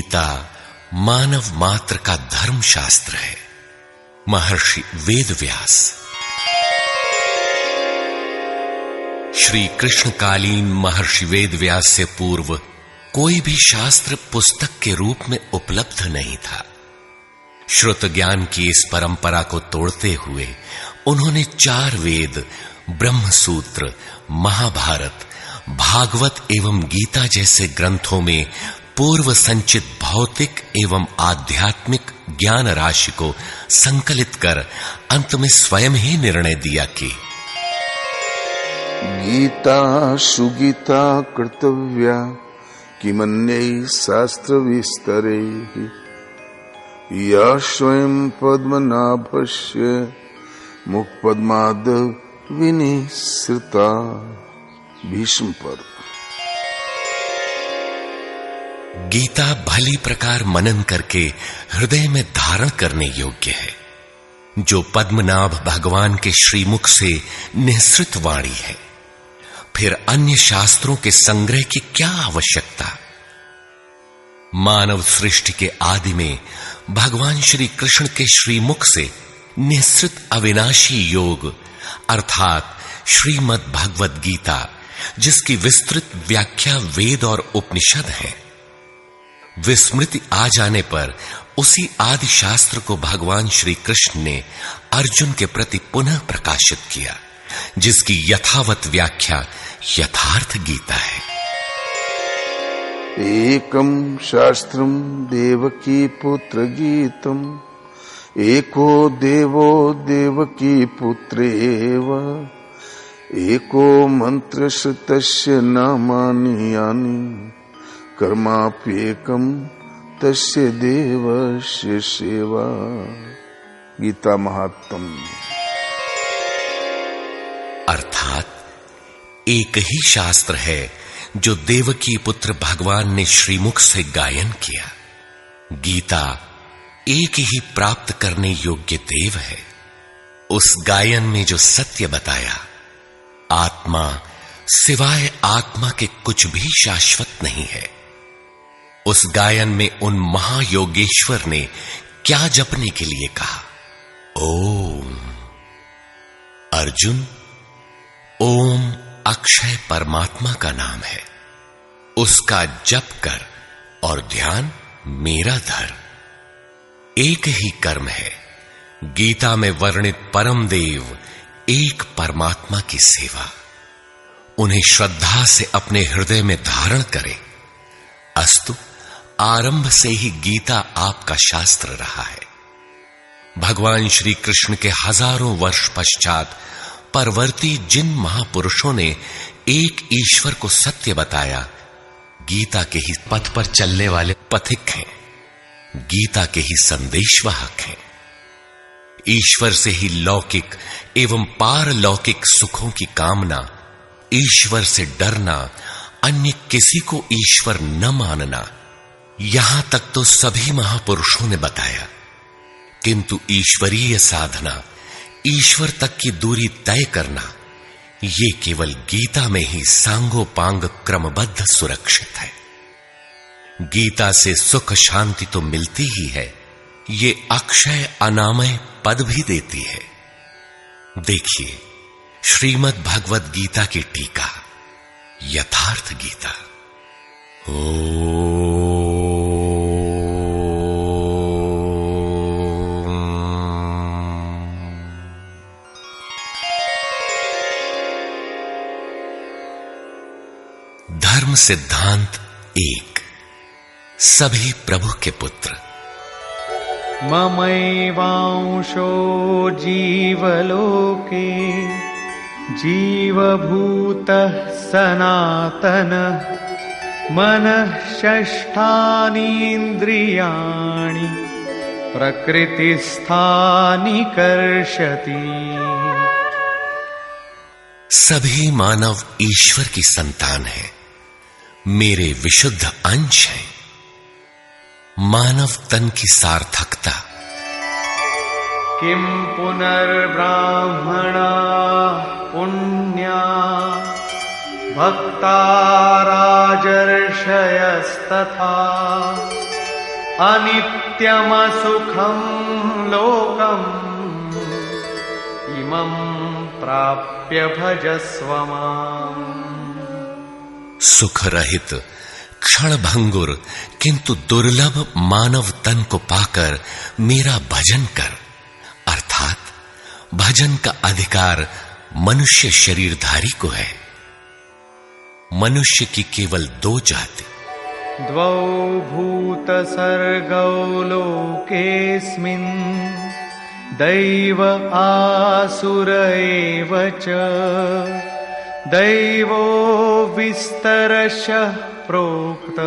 गीता मानव मात्र का धर्म शास्त्र है। महर्षि वेदव्यास। श्री कृष्णकालीन महर्षि वेदव्यास से पूर्व कोई भी शास्त्र पुस्तक के रूप में उपलब्ध नहीं था। श्रुत ज्ञान की इस परंपरा को तोड़ते हुए उन्होंने 4 वेद, ब्रह्मसूत्र, महाभारत, भागवत एवं गीता जैसे ग्रंथों में पूर्व संचित भौतिक एवं आध्यात्मिक ज्ञान राशि को संकलित कर अंत में स्वयं ही निर्णय दिया कि गीता सुगीता कर्तव्या किमन्यै शास्त्र विस्तरे या स्वयं पद्मनाभस्य मुखपद्माद विनिसृता। भीष्म पर्व। गीता भली प्रकार मनन करके हृदय में धारण करने योग्य है, जो पद्मनाभ भगवान के श्रीमुख से निःसृत वाणी है। फिर अन्य शास्त्रों के संग्रह की क्या आवश्यकता। मानव सृष्टि के आदि में भगवान श्री कृष्ण के श्रीमुख से निःसृत अविनाशी योग अर्थात श्रीमद् भगवद गीता, जिसकी विस्तृत व्याख्या वेद और उपनिषद है, विस्मृति आ जाने पर उसी आदि शास्त्र को भगवान श्री कृष्ण ने अर्जुन के प्रति पुनः प्रकाशित किया, जिसकी यथावत व्याख्या यथार्थ गीता है। एकम शास्त्रम देवकी पुत्र गीतम एको देवो देवकी पुत्रेव एको मंत्र तस्य नामानि यानि कर्माप्येकम तस्य देवस्य सेवा। गीता महात्म्य। अर्थात एक ही शास्त्र है जो देवकी पुत्र भगवान ने श्रीमुख से गायन किया। गीता एक ही प्राप्त करने योग्य देव है। उस गायन में जो सत्य बताया, आत्मा सिवाय आत्मा के कुछ भी शाश्वत नहीं है। उस गायन में उन महायोगेश्वर ने क्या जपने के लिए कहा। ओम अर्जुन, ओम अक्षय परमात्मा का नाम है, उसका जप कर और ध्यान मेरा धर। एक ही कर्म है। गीता में वर्णित परम देव एक परमात्मा की सेवा। उन्हें श्रद्धा से अपने हृदय में धारण करें। अस्तु, आरंभ से ही गीता आपका शास्त्र रहा है। भगवान श्री कृष्ण के हजारों वर्ष पश्चात परवर्ती जिन महापुरुषों ने एक ईश्वर को सत्य बताया, गीता के ही पथ पर चलने वाले पथिक हैं, गीता के ही संदेशवाहक हैं। ईश्वर से ही लौकिक एवं पारलौकिक सुखों की कामना, ईश्वर से डरना, अन्य किसी को ईश्वर न मानना, यहां तक तो सभी महापुरुषों ने बताया। किंतु ईश्वरीय साधना, ईश्वर तक की दूरी तय करना, ये केवल गीता में ही सांगोपांग क्रमबद्ध सुरक्षित है। गीता से सुख शांति तो मिलती ही है, ये अक्षय अनामय पद भी देती है। देखिए श्रीमद् भगवद गीता की टीका, यथार्थ गीता। धर्म सिद्धांत 1। सभी प्रभु के पुत्र। ममैवांशो जीवलोके जीवभूतः सनातनः मनः षष्ठानीन्द्रियाणि प्रकृतिस्थानि कर्षति। सभी मानव ईश्वर की संतान है, मेरे विशुद्ध अंश हैं। मानव तन की सार्थकता। किम पुनर्ब्राह्मणा पुण्या भक्ता राजर्षयस्तथा अनित्यमसुखं लोकम् इमं प्राप्य भजस्व माम्। सुख रहित क्षण भंगुर किंतु दुर्लभ मानव तन को पाकर मेरा भजन कर, अर्थात भजन का अधिकार मनुष्य शरीरधारी को है। मनुष्य की केवल दो जाति, द्वौ भूत सर्गौ लोकेऽस्मिन् दैव आसुर एव च। दैवो विस्तरशः प्रोक्त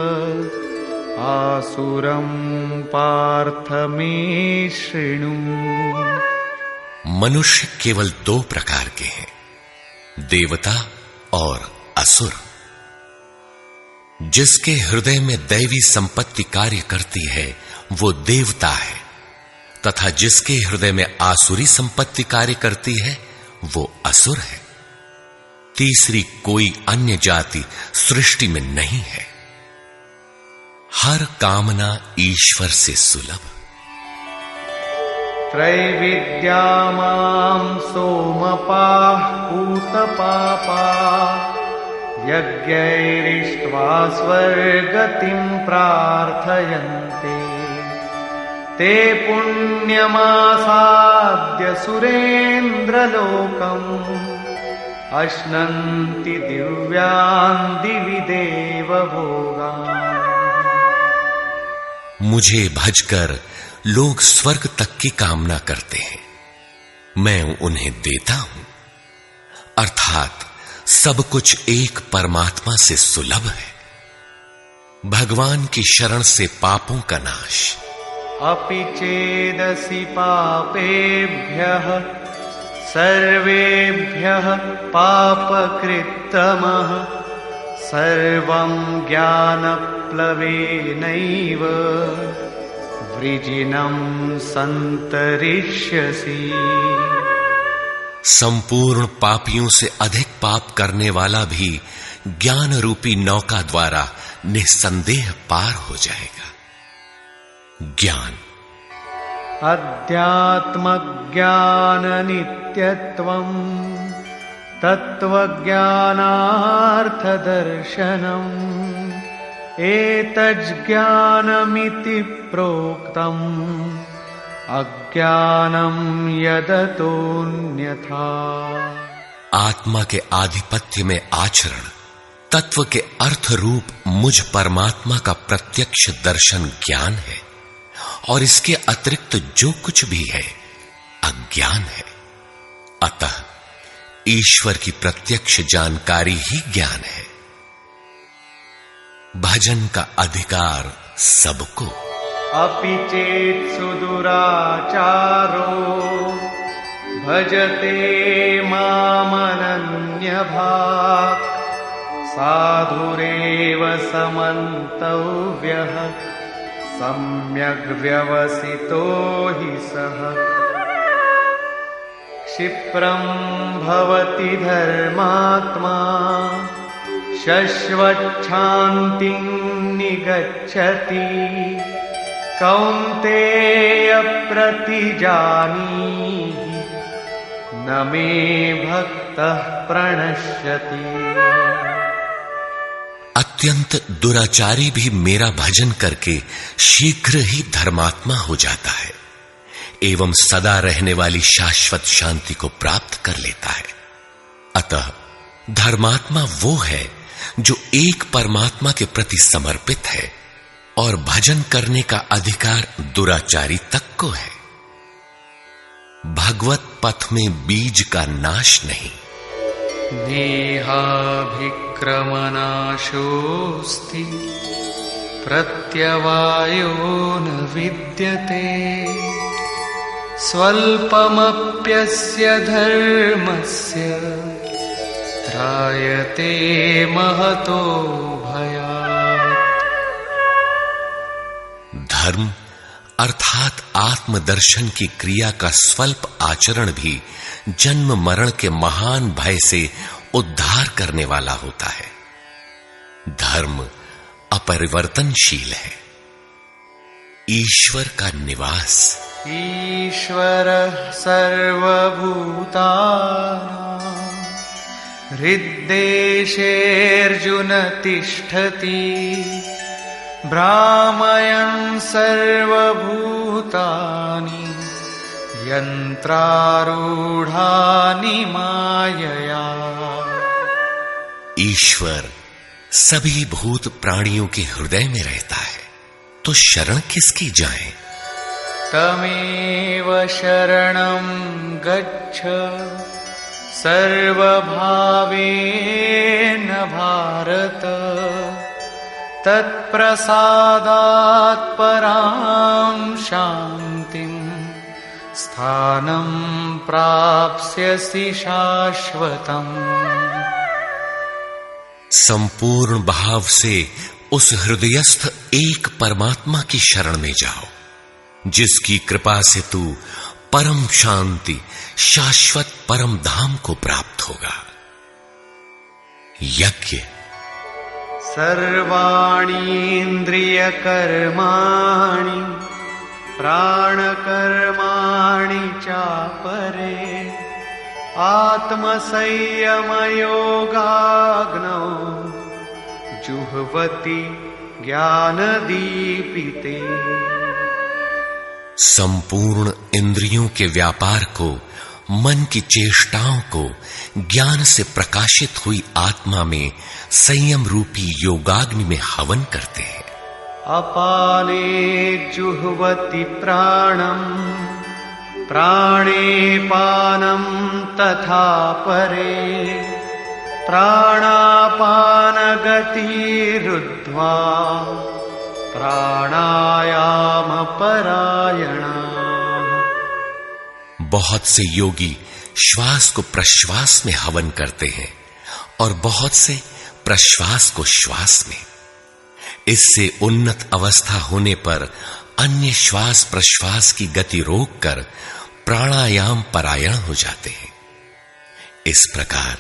आसुरं पार्थ मे शृणु। मनुष्य केवल दो प्रकार के हैं, देवता और असुर। जिसके हृदय में दैवी संपत्ति कार्य करती है वो देवता है, तथा जिसके हृदय में आसुरी संपत्ति कार्य करती है वो असुर है। तीसरी कोई अन्य जाति सृष्टि में नहीं है। हर कामना ईश्वर से सुलभ। त्रैविद्या मां सोमपाः पूतपापाः यज्ञैरिष्ट्वा स्वर्गतिं प्रार्थयन्ते। ते पुण्यमासाद्य सुरेन्द्रलोकम् अश्नन्ति दिव्यान् दिवि देवभोगान्। मुझे भजकर लोग स्वर्ग तक की कामना करते हैं, मैं उन्हें देता हूं। अर्थात सब कुछ एक परमात्मा से सुलभ है। भगवान की शरण से पापों का नाश। अपि चेदसि पापेभ्यः सर्वेभ्यः पापकृत्तमः सर्वं ज्ञानप्लवेनैव वृजिनं सन्तरिष्यसि। संपूर्ण पापियों से अधिक पाप करने वाला भी ज्ञान रूपी नौका द्वारा निस्संदेह पार हो जाएगा। ज्ञान अध्यात्मज्ञान नित्यत्वम् तत्त्वज्ञानार्थदर्शनम् एतज्ज्ञानमिति प्रोक्तम् अज्ञानं यदतोऽन्यथा। आत्मा के आधिपत्य में आचरण, तत्व के अर्थ रूप मुझ परमात्मा का प्रत्यक्ष दर्शन ज्ञान है, और इसके अतिरिक्त जो कुछ भी है अज्ञान है। अतः ईश्वर की प्रत्यक्ष जानकारी ही ज्ञान है। भजन का अधिकार सबको। अपि चेत् सुदुराचारो भजते मामनन्यभाक् साधुरेव समन्तव्यः सम्यग्व्यवसितो हि सः। क्षिप्रं भवति धर्मात्मा शश्वच्छान्तिं निगच्छति कौन्तेय प्रतिजानीहि न मे भक्तः प्रणश्यति। अत्यंत दुराचारी भी मेरा भजन करके शीघ्र ही धर्मात्मा हो जाता है एवं सदा रहने वाली शाश्वत शांति को प्राप्त कर लेता है। अतः धर्मात्मा वो है जो एक परमात्मा के प्रति समर्पित है, और भजन करने का अधिकार दुराचारी तक को है। भगवत पथ में बीज का नाश नहीं। नेहाभिक्रमनाशोऽस्ति प्रत्यवायो न विद्यते स्वल्पमप्यस्य धर्मस्य त्रायते महतो भयात्। धर्म अर्थात आत्मदर्शन की क्रिया का स्वल्प आचरण भी जन्म मरण के महान भय से उद्धार करने वाला होता है। धर्म अपरिवर्तनशील है। ईश्वर का निवास। ईश्वरः सर्वभूतानां हृद्देशेऽर्जुन तिष्ठति भ्रामयन् सर्वभूतानि यन्त्रारूढानि मायया। ईश्वर सभी भूत प्राणियों के हृदय में रहता है, तो शरण किसकी जाएं? तमेव शरणं गच्छ सर्वभावेन भारत तत्प्रसादात् परां शान्तिं स्थानं प्राप्स्यसि शाश्वतम्। संपूर्ण भाव से उस हृदयस्थ एक परमात्मा की शरण में जाओ, जिसकी कृपा से तू परम शांति शाश्वत परम धाम को प्राप्त होगा। यज्ञ। सर्वाणि इन्द्रियकर्माणि प्राणकर्माणि चापरे आत्मसंयमयोगाग्नौ जुह्वति ज्ञानदीपिते। संपूर्ण इंद्रियों के व्यापार को, मन की चेष्टाओं को ज्ञान से प्रकाशित हुई आत्मा में संयम रूपी योगाग्नि में हवन करते हैं। अपाने जुह्वति प्राणं प्राणे पानं तथा परे प्राणापानगतिरुद्ध्वा प्राणायाम परायणा। बहुत से योगी श्वास को प्रश्वास में हवन करते हैं और बहुत से प्रश्वास को श्वास में। इससे उन्नत अवस्था होने पर अन्य श्वास प्रश्वास की गति रोककर प्राणायाम परायण हो जाते हैं। इस प्रकार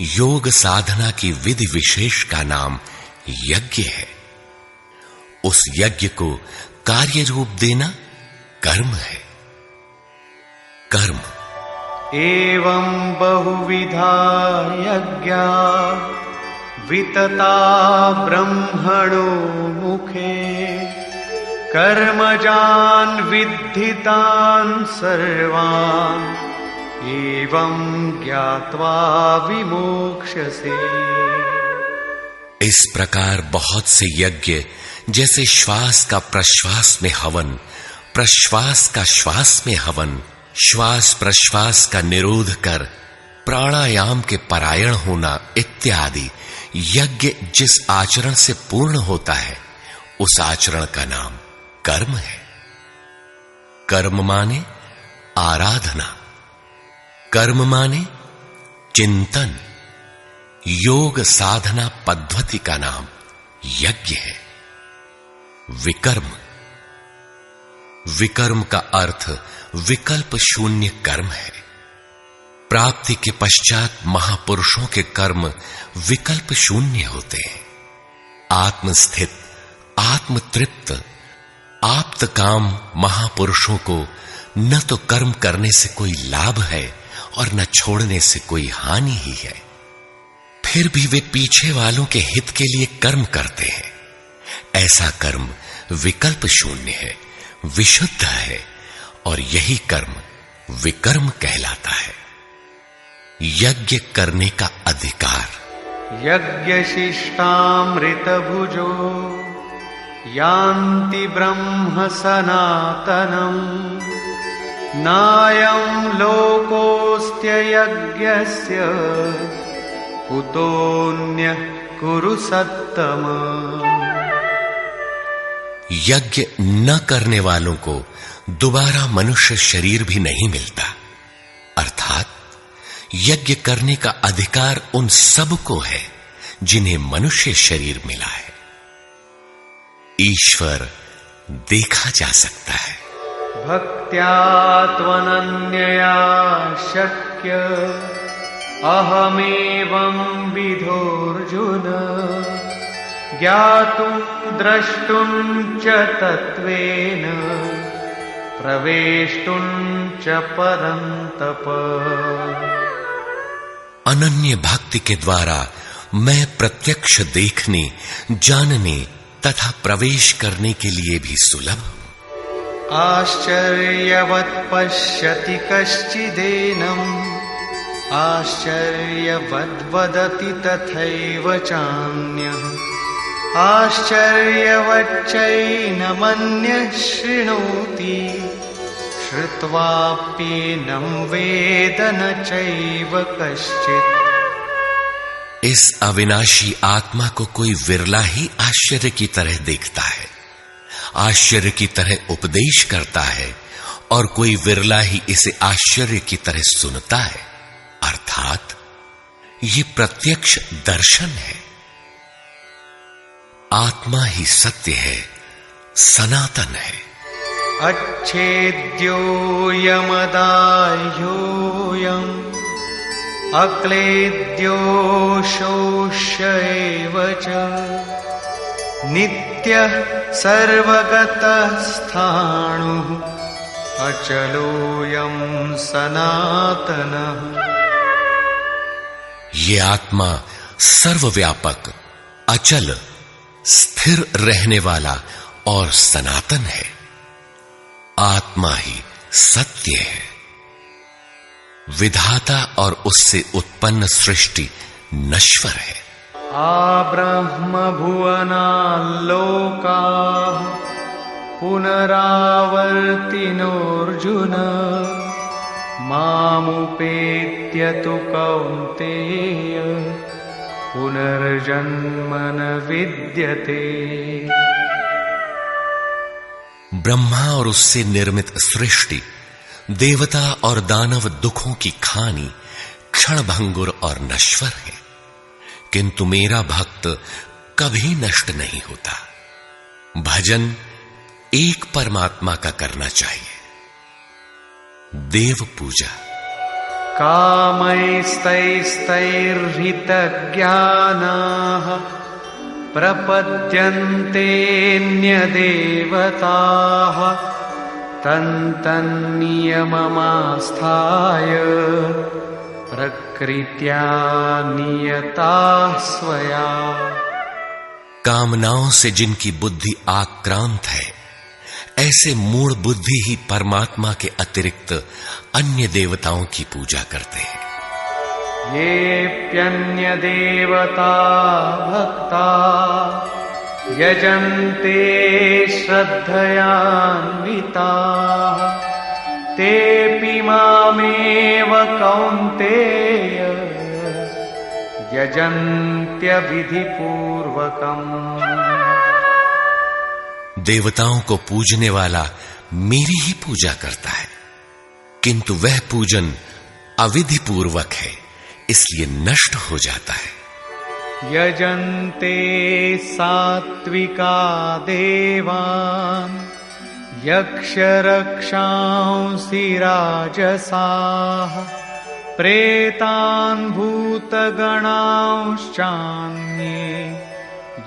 योग साधना की विधि विशेष का नाम यज्ञ है। उस यज्ञ को कार्य रूप देना कर्म है। कर्म। एवं बहुविधा यज्ञा वितता ब्रह्मणो मुखे कर्मजान् विद्धितान् सर्वान् एवं ज्ञात्वा विमोक्ष्यसे। इस प्रकार बहुत से यज्ञ, जैसे श्वास का प्रश्वास में हवन, प्रश्वास का श्वास में हवन, श्वास प्रश्वास का निरोध कर प्राणायाम के परायण होना इत्यादि यज्ञ जिस आचरण से पूर्ण होता है, उस आचरण का नाम कर्म है। कर्म माने आराधना, कर्म माने चिंतन। योग साधना पद्धति का नाम यज्ञ है। विकर्म। विकर्म का अर्थ विकल्प शून्य कर्म है। प्राप्ति के पश्चात महापुरुषों के कर्म विकल्प शून्य होते हैं। आत्मस्थित, आत्मतृप्त, आप्त काम महापुरुषों को न तो कर्म करने से कोई लाभ है और न छोड़ने से कोई हानि ही है। फिर भी वे पीछे वालों के हित के लिए कर्म करते हैं। ऐसा कर्म विकल्प शून्य है, विशुद्ध है, और यही कर्म विकर्म कहलाता है। यज्ञ करने का अधिकार। यज्ञशिष्टामृत भुजो यान्ति ब्रह्म सनातनम् नायं लोकोऽस्त्य यज्ञस्य कुतोऽन्यः कुरु सत्तम। यज्ञ न करने वालों को दोबारा मनुष्य शरीर भी नहीं मिलता। अर्थात यज्ञ करने का अधिकार उन सब को है जिन्हें मनुष्य शरीर मिला है। ईश्वर देखा जा सकता है। भक्त्या त्वनन्यया शक्य अहमेवं विधोऽर्जुन ज्ञातुं द्रष्टुं च तत्त्वेन प्रवेष्टुं च परन्तप। अनन्य भक्ति के द्वारा मैं प्रत्यक्ष देखने, जानने तथा प्रवेश करने के लिए भी सुलभ हूं। आश्चर्यवत् पश्यति कश्चिदेनम्, आश्चर्यवद् वदति तथैव चान्यः, आश्चर्यवच्चैनमन्यः शृणोति, श्रुत्वाप्येनं वेद न चैव कश्चित्। इस अविनाशी आत्मा को कोई विरला ही आश्चर्य की तरह देखता है, आश्चर्य की तरह उपदेश करता है, और कोई विरला ही इसे आश्चर्य की तरह सुनता है। अर्थात ये प्रत्यक्ष दर्शन है। आत्मा ही सत्य है, सनातन है। अच्छेद्योऽयमदाह्योऽयम् अक्लेद्यो शोष्य एव च, नित्यः सर्वगतः स्थाणुः अचलोऽयं सनातनः। ये आत्मा सर्वव्यापक, अचल, स्थिर रहने वाला और सनातन है। आत्मा ही सत्य है। विधाता और उससे उत्पन्न सृष्टि नश्वर है। आब्रह्म भुवनाल्लोकाः पुनरावर्तिनोऽर्जुन, मामुपेत्य तु कौन्तेय पुनर्जन्म न विद्यते। ब्रह्मा और उससे निर्मित सृष्टि, देवता और दानव दुखों की खानी, क्षणभंगुर और नश्वर है, किंतु मेरा भक्त कभी नष्ट नहीं होता। भजन एक परमात्मा का करना चाहिए। देव पूजा। कामैस्तैस्तैर्हितज्ञानाः प्रपद्यन्तेऽन्यदेवताः, तन्तन्नियममास्थाय प्रकृत्या नियताः स्वया। कामनाओं से जिनकी बुद्धि आक्रांत है, ऐसे मूढ़ बुद्धि ही परमात्मा के अतिरिक्त अन्य देवताओं की पूजा करते हैं। येऽप्यन्यदेवता भक्ता यजन्ते श्रद्धयान्विताः, तेऽपि मामेव कौन्तेय यजन्त्यविधिपूर्वकम्। देवताओं को पूजने वाला मेरी ही पूजा करता है, किंतु वह पूजन अविधि पूर्वक है, इसलिए नष्ट हो जाता है। यजन्ते सात्विका देवान् यक्षरक्षांसि राजसाः, प्रेतान् भूतगणांश्चान्ये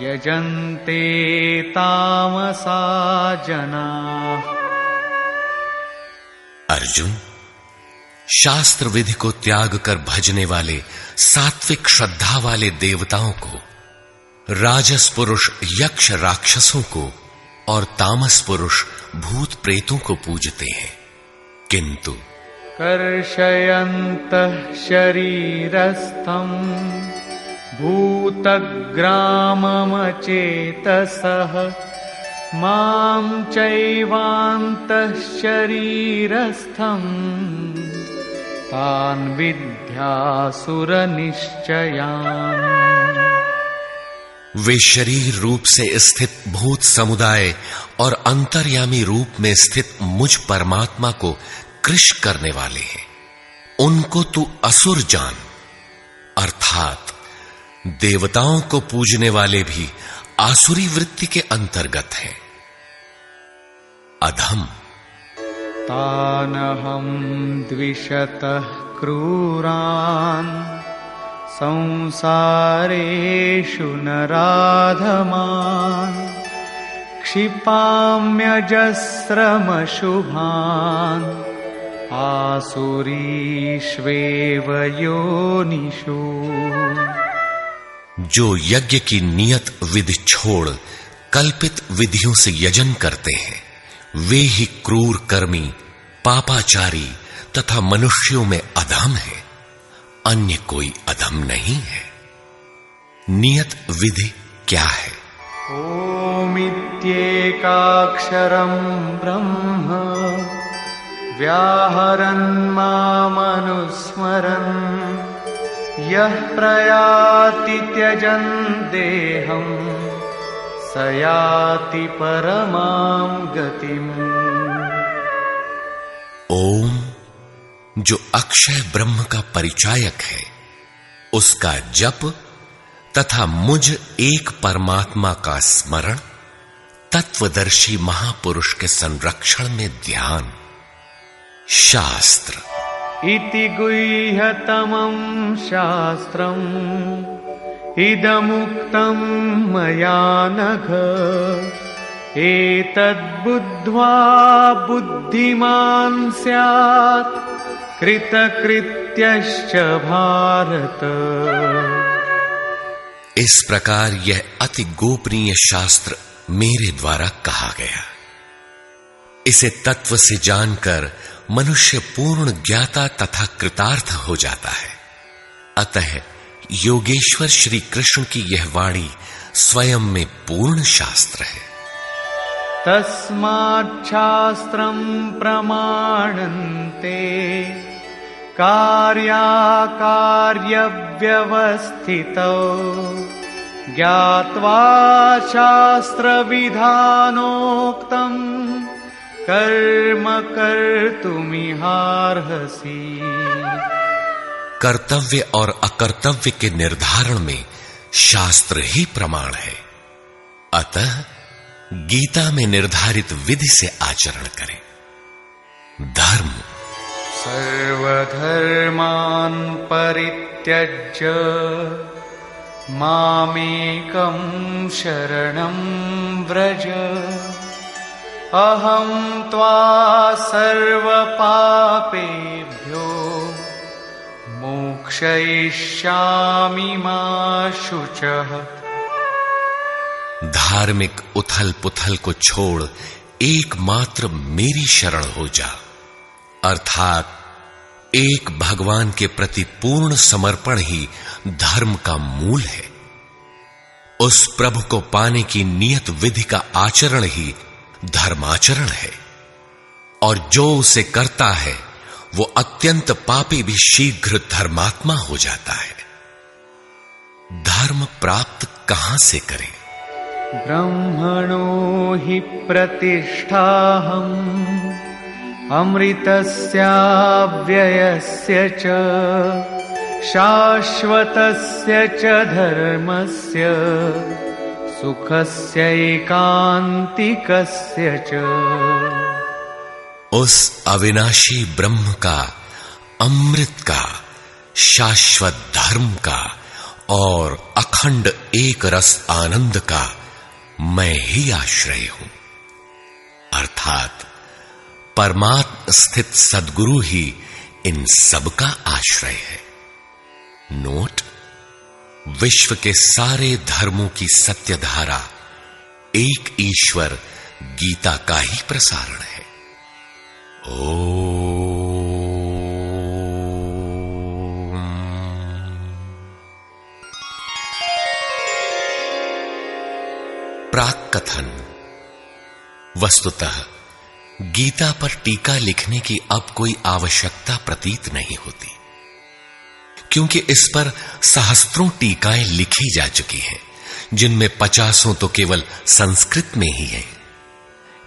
यजन्ते तामसा जनाः। अर्जुन, शास्त्र विधि को त्याग कर भजने वाले सात्विक श्रद्धा वाले देवताओं को, राजस पुरुष यक्ष राक्षसों को और तामस पुरुष भूत प्रेतों को पूजते हैं, किंतु कर्षयन्तः शरीरस्थं भूतग्राममचेतसः, मां चैवान्तः शरीरस्थम् तान् विद्यासुरनिश्चयान्। वे शरीर रूप से स्थित भूत समुदाय और अंतर्यामी रूप में स्थित मुझ परमात्मा को कृश करने वाले हैं। उनको तू असुर जान, अर्थात देवताओं को पूजने वाले भी आसुरी वृत्ति के अंतर्गत हैं। अधम। तानहं द्विषतः क्रूरान् संसारेषु नराधमान् क्षिपाम्यजस्रमशुभान् आसुरीष्वेव योनिषु। जो यज्ञ की नियत विधि छोड़ कल्पित विधियों से यजन करते हैं, वे ही क्रूर कर्मी, पापाचारी तथा मनुष्यों में अधम है। अन्य कोई अधम नहीं है। नियत विधि क्या है? ओमित्येकाक्षरं ब्रह्म व्याहरन् मामनुस्मरन् यः प्रयाति त्यजन् देहं स याति परमां गतिम्। ओम जो अक्षय ब्रह्म का परिचायक है, उसका जप तथा मुझ एक परमात्मा का स्मरण, तत्वदर्शी महापुरुष के संरक्षण में ध्यान। शास्त्र इति गुह्यतमं शास्त्रम् इदमुक्तं मया नघ एतद्बुद्ध्वा बुद्धिमान् स्यात् कृतकृत्यश्च भारत। इस प्रकार यह अति गोपनीय शास्त्र मेरे द्वारा कहा गया। इसे तत्व से जानकर मनुष्य पूर्ण ज्ञाता तथा कृतार्थ हो जाता है। अतः योगेश्वर श्री कृष्ण की यह वाणी स्वयं में पूर्ण शास्त्र है। तस्माच्छास्त्रं प्रमाणन्ते कार्याकार्यव्यवस्थितौ ज्ञात्वा शास्त्रविधानोक्तं कर्म कर्तुमिहार्हसि। कर्तव्य और अकर्तव्य के निर्धारण में शास्त्र ही प्रमाण है। अतः गीता में निर्धारित विधि से आचरण करें। धर्म सर्वधर्मान् परित्यज्य मामेकं शरणं व्रज अहं त्वा सर्वपापेभ्यो मोक्षयिष्यामि मा शुचः। धार्मिक उथल पुथल को छोड़ एकमात्र मेरी शरण हो जा, अर्थात एक भगवान के प्रति पूर्ण समर्पण ही धर्म का मूल है। उस प्रभु को पाने की नियत विधि का आचरण ही धर्माचरण है, और जो उसे करता है वो अत्यंत पापी भी शीघ्र धर्मात्मा हो जाता है। धर्म प्राप्त कहां से करें? ब्रह्मणो हि प्रतिष्ठाहम् अमृतस्याव्ययस्य च शाश्वतस्य च धर्मस्य सुखस्यैकान्तिकस्य च। उस अविनाशी ब्रह्म का, अमृत का, शाश्वत धर्म का और अखंड एक रस आनंद का मैं ही आश्रय हूं, अर्थात परमात्म स्थित सद्गुरु ही इन सब का आश्रय है। नोट: विश्व के सारे धर्मों की सत्य धारा एक ईश्वर गीता का ही प्रसारण है। प्राक कथन। वस्तुतः गीता पर टीका लिखने की अब कोई आवश्यकता प्रतीत नहीं होती, क्योंकि इस पर सहस्त्रों टीकाएं लिखी जा चुकी हैं, जिनमें 50 तो केवल संस्कृत में ही है।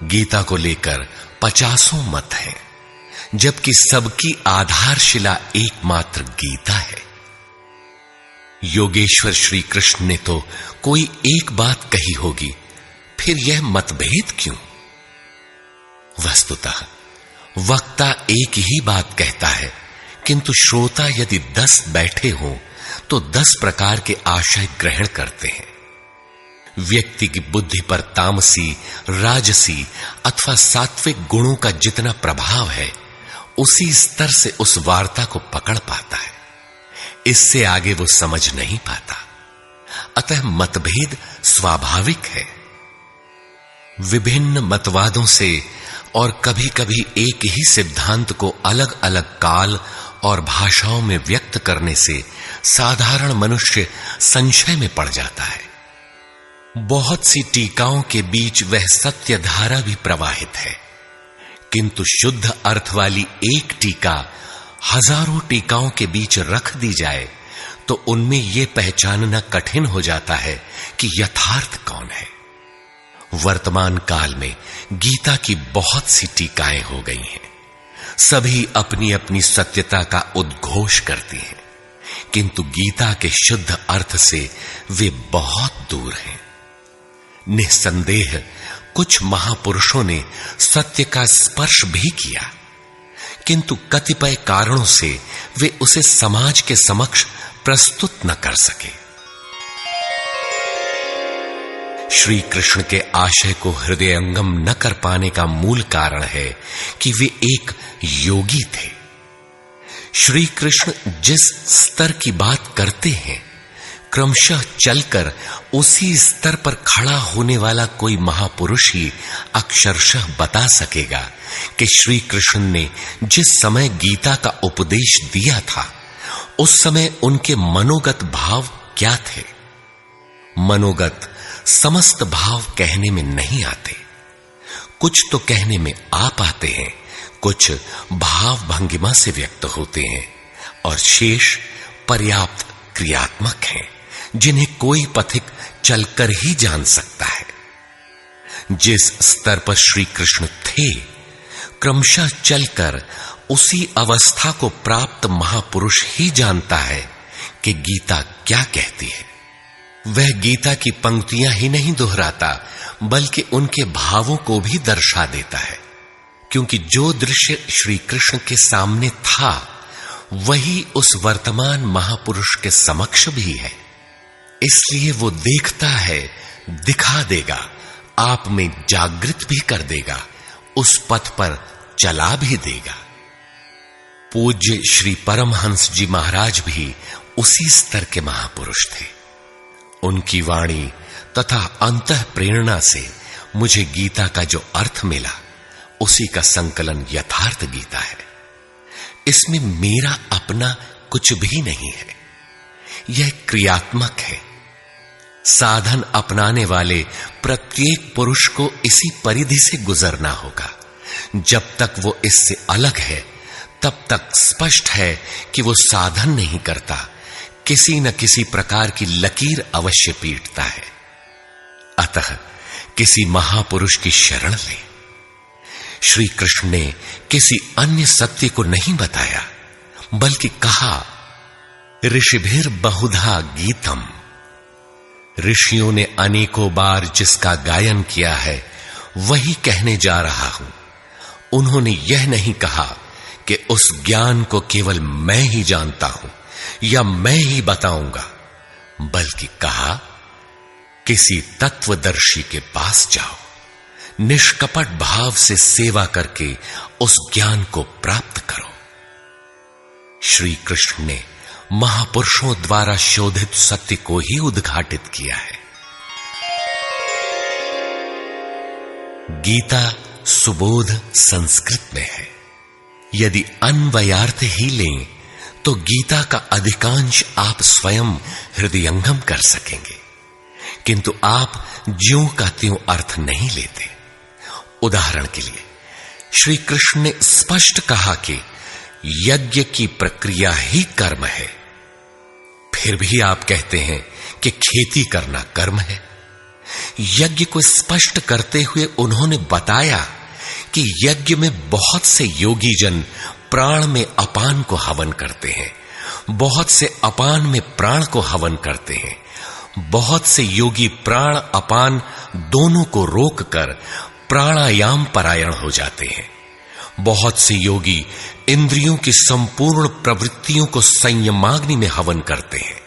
गीता को लेकर 50 मत हैं, जबकि सबकी आधारशिला एकमात्र गीता है। योगेश्वर श्री कृष्ण ने तो कोई एक बात कही होगी, फिर यह मतभेद क्यों? वस्तुतः वक्ता एक ही बात कहता है, किंतु श्रोता यदि 10 बैठे हों तो 10 प्रकार के आशय ग्रहण करते हैं। व्यक्ति की बुद्धि पर तामसी, राजसी अथवा सात्विक गुणों का जितना प्रभाव है, उसी स्तर से उस वार्ता को पकड़ पाता है। इससे आगे वो समझ नहीं पाता। अतः मतभेद स्वाभाविक है। विभिन्न मतवादों से और कभी-कभी एक ही सिद्धांत को अलग-अलग काल और भाषाओं में व्यक्त करने से साधारण मनुष्य संशय में पड़ जाता है। बहुत सी टीकाओं के बीच वह सत्य धारा भी प्रवाहित है, किंतु शुद्ध अर्थ वाली एक टीका हजारों टीकाओं के बीच रख दी जाए तो उनमें यह पहचानना कठिन हो जाता है कि यथार्थ कौन है। वर्तमान काल में गीता की बहुत सी टीकाएं हो गई हैं। सभी अपनी अपनी सत्यता का उद्घोष करती हैं, किंतु गीता के शुद्ध अर्थ से वे बहुत दूर हैं। निस्संदेह कुछ महापुरुषों ने सत्य का स्पर्श भी किया, किंतु कतिपय कारणों से वे उसे समाज के समक्ष प्रस्तुत न कर सके। श्री कृष्ण के आशय को हृदयंगम न कर पाने का मूल कारण है कि वे एक योगी थे। श्री कृष्ण जिस स्तर की बात करते हैं, क्रमशः चलकर उसी स्तर पर खड़ा होने वाला कोई महापुरुष ही अक्षरशः बता सकेगा कि श्री कृष्ण ने जिस समय गीता का उपदेश दिया था, उस समय उनके मनोगत भाव क्या थे। मनोगत समस्त भाव कहने में नहीं आते। कुछ तो कहने में आ पाते हैं, कुछ भाव भंगिमा से व्यक्त होते हैं, और शेष पर्याप्त क्रियात्मक हैं, जिन्हें कोई पथिक चलकर ही जान सकता है। जिस स्तर पर श्री कृष्ण थे, क्रमशः चलकर उसी अवस्था को प्राप्त महापुरुष ही जानता है कि गीता क्या कहती है। वह गीता की पंक्तियां ही नहीं दोहराता, बल्कि उनके भावों को भी दर्शा देता है, क्योंकि जो दृश्य श्री कृष्ण के सामने था, वही उस वर्तमान महापुरुष के समक्ष भी है। इसलिए वो देखता है, दिखा देगा, आप में जागृत भी कर देगा, उस पथ पर चला भी देगा। पूज्य श्री परमहंस जी महाराज भी उसी स्तर के महापुरुष थे। उनकी वाणी तथा अंतः प्रेरणा से मुझे गीता का जो अर्थ मिला, उसी का संकलन यथार्थ गीता है। इसमें मेरा अपना कुछ भी नहीं है। यह क्रियात्मक है। साधन अपनाने वाले प्रत्येक पुरुष को इसी परिधि से गुजरना होगा। जब तक वो इससे अलग है, तब तक स्पष्ट है कि वो साधन नहीं करता, किसी न किसी प्रकार की लकीर अवश्य पीटता है। अतः किसी महापुरुष की शरण ले। श्री कृष्ण ने किसी अन्य सत्य को नहीं बताया, बल्कि कहा, ऋषिभिर बहुधा गीतम। ऋषियों ने अनेकों बार जिसका गायन किया है, वही कहने जा रहा हूं। उन्होंने यह नहीं कहा कि उस ज्ञान को केवल मैं ही जानता हूं या मैं ही बताऊंगा, बल्कि कहा, किसी तत्वदर्शी के पास जाओ, निष्कपट भाव से सेवा करके उस ज्ञान को प्राप्त करो। श्री कृष्ण ने महापुरुषों द्वारा शोधित सत्य को ही उद्घाटित किया है। गीता सुबोध संस्कृत में है। यदि अन्वयार्थ ही लें तो गीता का अधिकांश आप स्वयं हृदयंगम कर सकेंगे, किंतु आप ज्यों का त्यों अर्थ नहीं लेते। उदाहरण के लिए श्री कृष्ण ने स्पष्ट कहा कि यज्ञ की प्रक्रिया ही कर्म है, फिर भी आप कहते हैं कि खेती करना कर्म है। यज्ञ को स्पष्ट करते हुए उन्होंने बताया कि यज्ञ में बहुत से योगी जन प्राण में अपान को हवन करते हैं, बहुत से अपान में प्राण को हवन करते हैं, बहुत से योगी प्राण अपान दोनों को रोककर प्राणायाम परायण हो जाते हैं, बहुत से योगी इंद्रियों की संपूर्ण प्रवृत्तियों को संयमाग्नि में हवन करते हैं,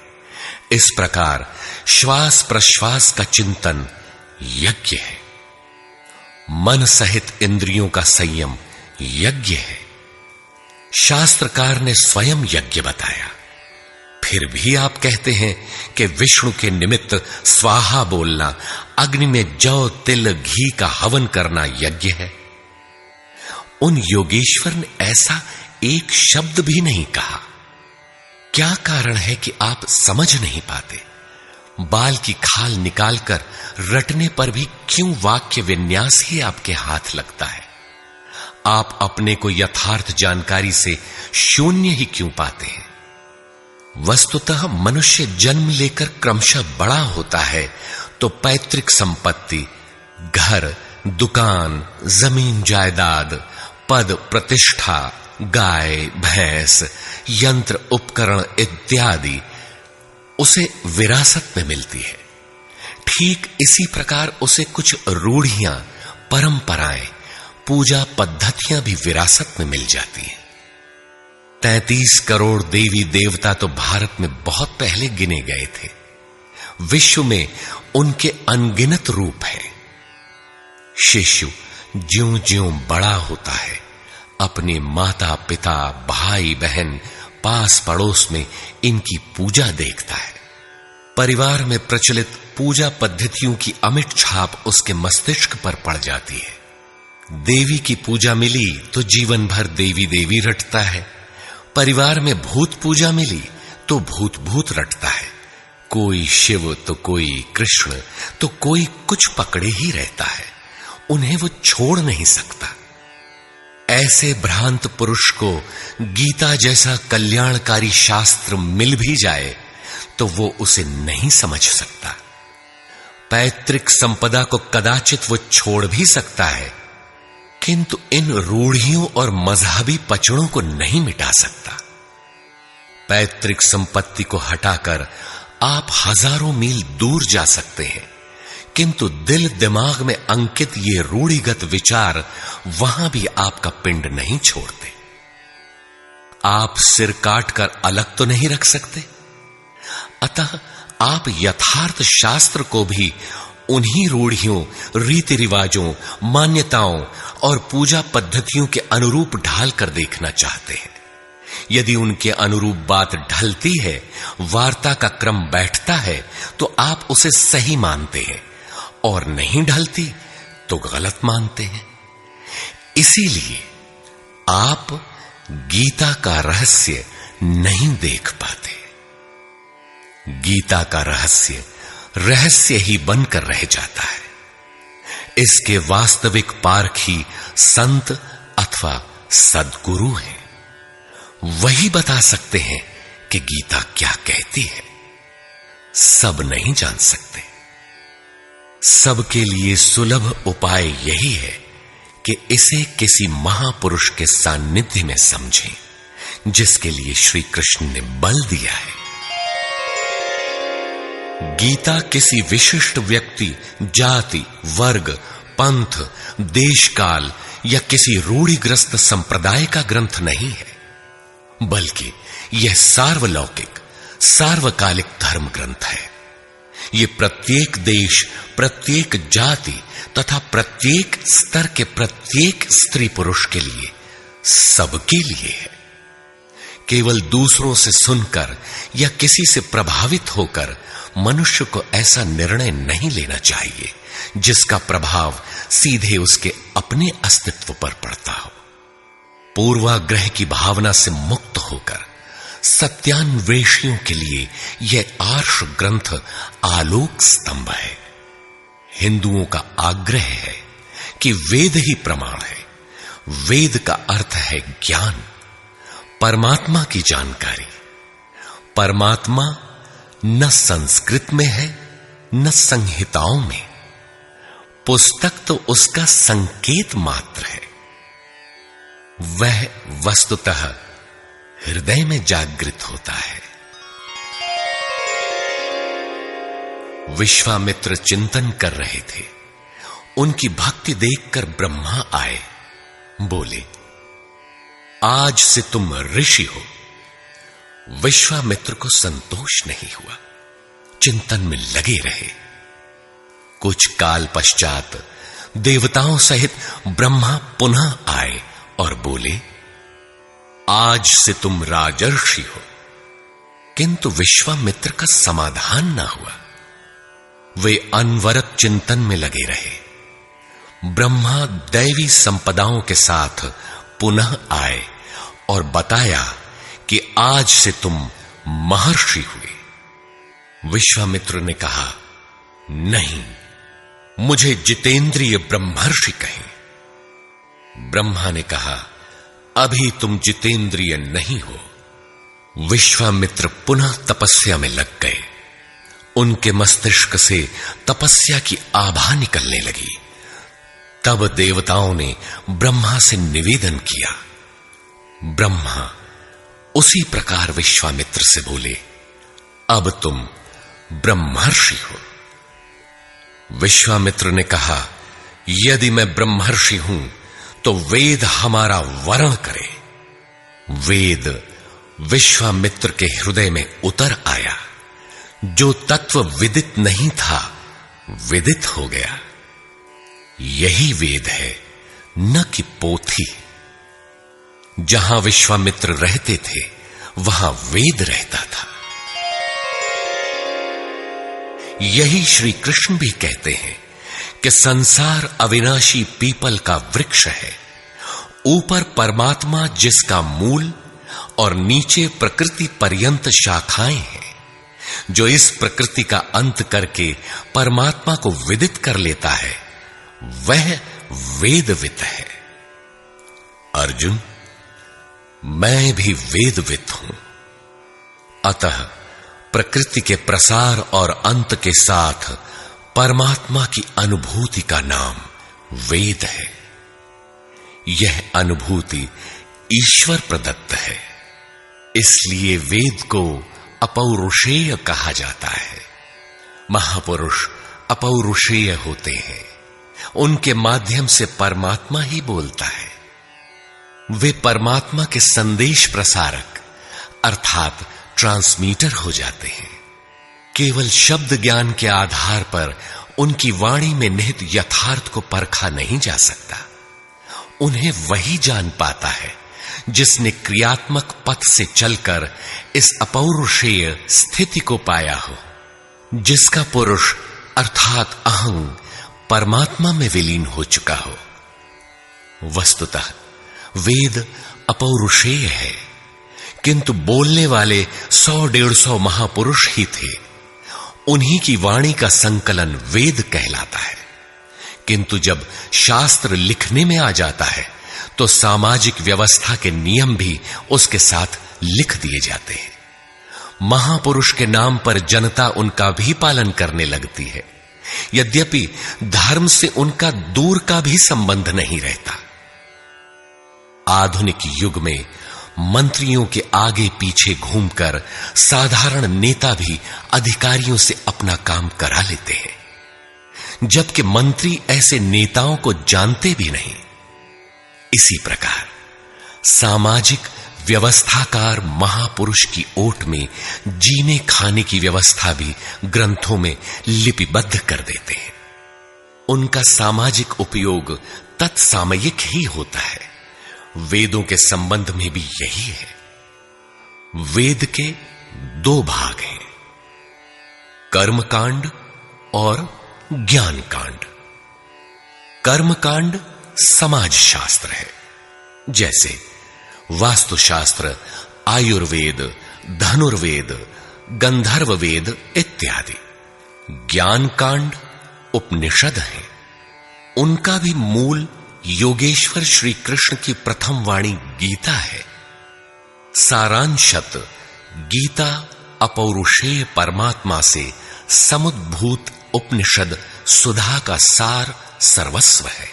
इस प्रकार श्वास प्रश्वास का चिंतन यज्ञ है। मन सहित इंद्रियों का संयम यज्ञ है। शास्त्रकार ने स्वयं यज्ञ बताया, फिर भी आप कहते हैं कि विष्णु के निमित्त स्वाहा बोलना, अग्नि में जौ तिल घी का हवन करना यज्ञ है। उन योगेश्वर ने ऐसा एक शब्द भी नहीं कहा। क्या कारण है कि आप समझ नहीं पाते? बाल की खाल निकालकर रटने पर भी क्यों वाक्य विन्यास ही आपके हाथ लगता है? आप अपने को यथार्थ जानकारी से शून्य ही क्यों पाते हैं? वस्तुतः मनुष्य जन्म लेकर क्रमशः बड़ा होता है तो पैतृक संपत्ति, घर, दुकान, जमीन जायदाद, पद प्रतिष्ठा, गाय भैंस, यंत्र उपकरण इत्यादि उसे विरासत में मिलती है। ठीक इसी प्रकार उसे कुछ रूढ़ियां, परंपराएं, पूजा पद्धतियां भी विरासत में मिल जाती हैं। 33 करोड़ देवी देवता तो भारत में बहुत पहले गिने गए थे। विश्व में उनके अनगिनत रूप हैं। शिशु ज्यों-ज्यों बड़ा होता है, अपने माता पिता, भाई बहन, पास पड़ोस में इनकी पूजा देखता है। परिवार में प्रचलित पूजा पद्धतियों की अमिट छाप उसके मस्तिष्क पर पड़ जाती है। देवी की पूजा मिली तो जीवन भर देवी देवी रटता है। परिवार में भूत पूजा मिली तो भूत भूत रटता है। कोई शिव तो कोई कृष्ण तो कोई कुछ पकड़े ही रहता है। उन्हें वो छोड़ नहीं सकता। ऐसे भ्रांत पुरुष को गीता जैसा कल्याणकारी शास्त्र मिल भी जाए तो वो उसे नहीं समझ सकता। पैतृक संपदा को कदाचित वो छोड़ भी सकता है, किंतु इन रूढ़ियों और मजहबी पचड़ों को नहीं मिटा सकता। पैतृक संपत्ति को हटाकर आप हजारों मील दूर जा सकते हैं, किंतु दिल दिमाग में अंकित ये रूढ़िगत विचार वहां भी आपका पिंड नहीं छोड़ते। आप सिर काटकर अलग तो नहीं रख सकते। अतः आप यथार्थ शास्त्र को भी उन्हीं रूढ़ियों, रीति रिवाजों, मान्यताओं और पूजा पद्धतियों के अनुरूप ढाल कर देखना चाहते हैं। यदि उनके अनुरूप बात ढलती है, वार्ता का क्रम बैठता है, तो आप उसे सही मानते हैं, और नहीं ढलती तो गलत मानते हैं। इसीलिए आप गीता का रहस्य नहीं देख पाते। गीता का रहस्य रहस्य ही बनकर रह जाता है। इसके वास्तविक पारखी संत अथवा सद्गुरु हैं। वही बता सकते हैं कि गीता क्या कहती है। सब नहीं जान सकते। सबके लिए सुलभ उपाय यही है कि इसे किसी महापुरुष के सानिध्य में समझें, जिसके लिए श्री कृष्ण ने बल दिया है। गीता किसी विशिष्ट व्यक्ति, जाति, वर्ग, पंथ, देश काल या किसी रूढ़िग्रस्त संप्रदाय का ग्रंथ नहीं है, बल्कि यह सार्वलौकिक, सार्वकालिक धर्म ग्रंथ है। यह प्रत्येक देश, प्रत्येक जाति तथा प्रत्येक स्तर के प्रत्येक स्त्री पुरुष के लिए, सबके लिए है। केवल दूसरों से सुनकर या किसी से प्रभावित होकर मनुष्य को ऐसा निर्णय नहीं लेना चाहिए जिसका प्रभाव सीधे उसके अपने अस्तित्व पर पड़ता हो। पूर्वाग्रह की भावना से मुक्त होकर सत्यान्वेषियों के लिए यह आर्ष ग्रंथ आलोक स्तंभ है। हिंदुओं का आग्रह है कि वेद ही प्रमाण है। वेद का अर्थ है ज्ञान, परमात्मा की जानकारी। परमात्मा न संस्कृत में है न संहिताओं में। पुस्तक तो उसका संकेत मात्र है। वह वस्तुतः हृदय में जागृत होता है। विश्वामित्र चिंतन कर रहे थे। उनकी भक्ति देखकर ब्रह्मा आए। बोले, आज से तुम ऋषि हो। विश्वामित्र को संतोष नहीं हुआ। चिंतन में लगे रहे। कुछ काल पश्चात देवताओं सहित ब्रह्मा पुनः आए और बोले, आज से तुम राजर्षि हो। किंतु विश्वामित्र का समाधान ना हुआ। वे अनवरत चिंतन में लगे रहे। ब्रह्मा दैवी संपदाओं के साथ पुनः आए और बताया कि आज से तुम महर्षि हुए। विश्वामित्र ने कहा, नहीं, मुझे जितेंद्रिय ब्रह्मर्षि कहें। ब्रह्मा ने कहा, अभी तुम जितेंद्रिय नहीं हो। विश्वामित्र पुनः तपस्या में लग गए। उनके मस्तिष्क से तपस्या की आभा निकलने लगी। तब देवताओं ने ब्रह्मा से निवेदन किया। ब्रह्मा उसी प्रकार विश्वामित्र से बोले, अब तुम ब्रह्मर्षि हो। विश्वामित्र ने कहा, यदि मैं ब्रह्मर्षि हूं तो वेद हमारा वरण करे। वेद विश्वामित्र के हृदय में उतर आया। जो तत्व विदित नहीं था, विदित हो गया। यही वेद है, न कि पोथी। जहां विश्वामित्र रहते थे, वहां वेद रहता था। यही श्री कृष्ण भी कहते हैं कि संसार अविनाशी पीपल का वृक्ष है। ऊपर परमात्मा जिसका मूल और नीचे प्रकृति पर्यंत शाखाएं हैं। जो इस प्रकृति का अंत करके परमात्मा को विदित कर लेता है, वह वेदवित है। अर्जुन, मैं भी वेदवित हूं। अतः प्रकृति के प्रसार और अंत के साथ परमात्मा की अनुभूति का नाम वेद है। यह अनुभूति ईश्वर प्रदत्त है। इसलिए वेद को अपौरुषेय कहा जाता है। महापुरुष अपौरुषेय होते हैं। उनके माध्यम से परमात्मा ही बोलता है। वे परमात्मा के संदेश प्रसारक अर्थात ट्रांसमीटर हो जाते हैं। केवल शब्द ज्ञान के आधार पर उनकी वाणी में निहित यथार्थ को परखा नहीं जा सकता। उन्हें वही जान पाता है जिसने क्रियात्मक पथ से चलकर इस अपौरुषेय स्थिति को पाया हो, जिसका पुरुष अर्थात अहं परमात्मा में विलीन हो चुका हो। वस्तुतः वेद अपौरुषेय है, किंतु बोलने वाले 100-150 महापुरुष ही थे। उन्हीं की वाणी का संकलन वेद कहलाता है। किंतु जब शास्त्र लिखने में आ जाता है तो सामाजिक व्यवस्था के नियम भी उसके साथ लिख दिए जाते हैं। महापुरुष के नाम पर जनता उनका भी पालन करने लगती है, यद्यपि धर्म से उनका दूर का भी संबंध नहीं रहता। आधुनिक युग में मंत्रियों के आगे पीछे घूमकर साधारण नेता भी अधिकारियों से अपना काम करा लेते हैं, जबकि मंत्री ऐसे नेताओं को जानते भी नहीं। इसी प्रकार सामाजिक व्यवस्थाकार महापुरुष की ओट में जीने खाने की व्यवस्था भी ग्रंथों में लिपिबद्ध कर देते हैं। उनका सामाजिक उपयोग तत्सामयिक ही होता है। वेदों के संबंध में भी यही है। वेद के 2 भाग हैं, कर्मकांड और ज्ञान कांड। कर्मकांड समाज शास्त्र है, जैसे वास्तुशास्त्र, आयुर्वेद, धनुर्वेद, गंधर्व वेद इत्यादि। ज्ञान कांड उपनिषद है। उनका भी मूल योगेश्वर श्री कृष्ण की प्रथम वाणी गीता है। सारांशत गीता अपौरुषेय परमात्मा से समुद्भूत उपनिषद सुधा का सार सर्वस्व है।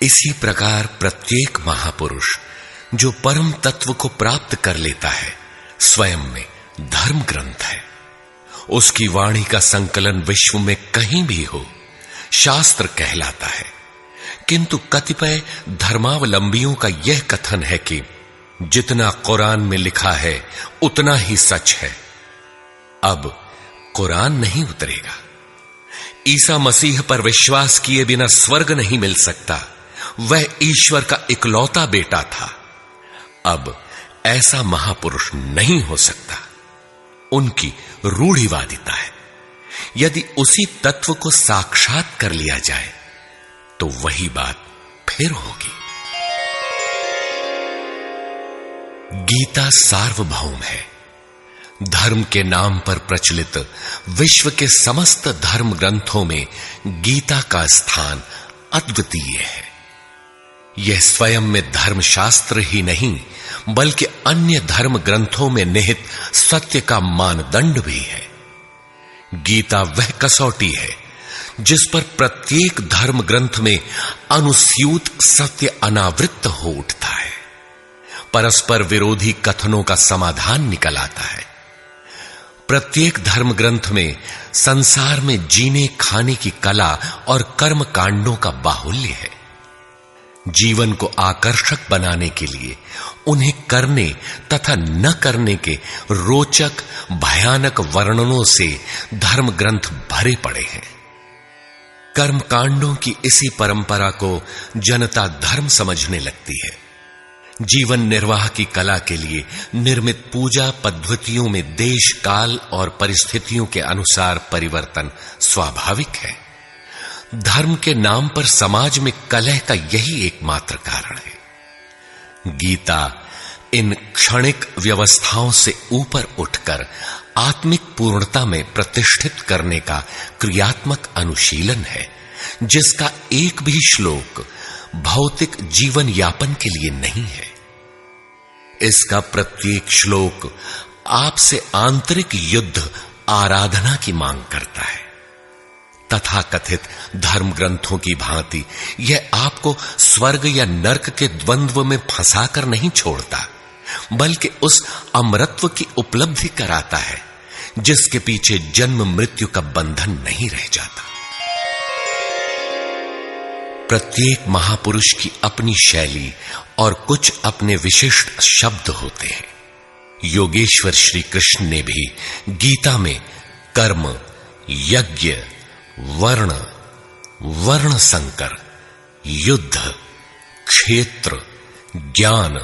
इसी प्रकार प्रत्येक महापुरुष जो परम तत्व को प्राप्त कर लेता है, स्वयं में धर्म ग्रंथ है। उसकी वाणी का संकलन विश्व में कहीं भी हो, शास्त्र कहलाता है। किंतु कतिपय धर्मावलंबियों का यह कथन है कि जितना कुरान में लिखा है उतना ही सच है। अब कुरान नहीं उतरेगा। ईसा मसीह पर विश्वास किए बिना स्वर्ग नहीं मिल सकता। वह ईश्वर का इकलौता बेटा था। अब ऐसा महापुरुष नहीं हो सकता। उनकी रूढ़िवादिता है। यदि उसी तत्व को साक्षात कर लिया जाए तो वही बात फिर होगी। गीता सार्वभौम है। धर्म के नाम पर प्रचलित विश्व के समस्त धर्म ग्रंथों में गीता का स्थान अद्वितीय है। यह स्वयं में धर्मशास्त्र ही नहीं बल्कि अन्य धर्म ग्रंथों में निहित सत्य का मानदंड भी है। गीता वह कसौटी है जिस पर प्रत्येक धर्म ग्रंथ में अनुस्यूत सत्य अनावृत हो उठता है। परस्पर विरोधी कथनों का समाधान निकल आता है। प्रत्येक धर्म ग्रंथ में संसार में जीने खाने की कला और कर्म कांडों का बाहुल्य है। जीवन को आकर्षक बनाने के लिए उन्हें करने तथा न करने के रोचक भयानक वर्णनों से धर्म ग्रंथ भरे पड़े हैं। कर्म कांडों की इसी परंपरा को जनता धर्म समझने लगती है। जीवन निर्वाह की कला के लिए निर्मित पूजा पद्धतियों में देश काल और परिस्थितियों के अनुसार परिवर्तन स्वाभाविक है। धर्म के नाम पर समाज में कलह का यही एकमात्र कारण है। गीता इन क्षणिक व्यवस्थाओं से ऊपर उठकर आत्मिक पूर्णता में प्रतिष्ठित करने का क्रियात्मक अनुशीलन है, जिसका एक भी श्लोक भौतिक जीवन यापन के लिए नहीं है। इसका प्रत्येक श्लोक आपसे आंतरिक युद्ध आराधना की मांग करता है। तथाकथित धर्म ग्रंथों की भांति यह आपको स्वर्ग या नरक के द्वंद्व में फंसाकर नहीं छोड़ता, बल्कि उस अमरत्व की उपलब्धि कराता है जिसके पीछे जन्म मृत्यु का बंधन नहीं रह जाता। प्रत्येक महापुरुष की अपनी शैली और कुछ अपने विशिष्ट शब्द होते हैं। योगेश्वर श्री कृष्ण ने भी गीता में कर्म, यज्ञ, वर्ण संकर, युद्ध, क्षेत्र, ज्ञान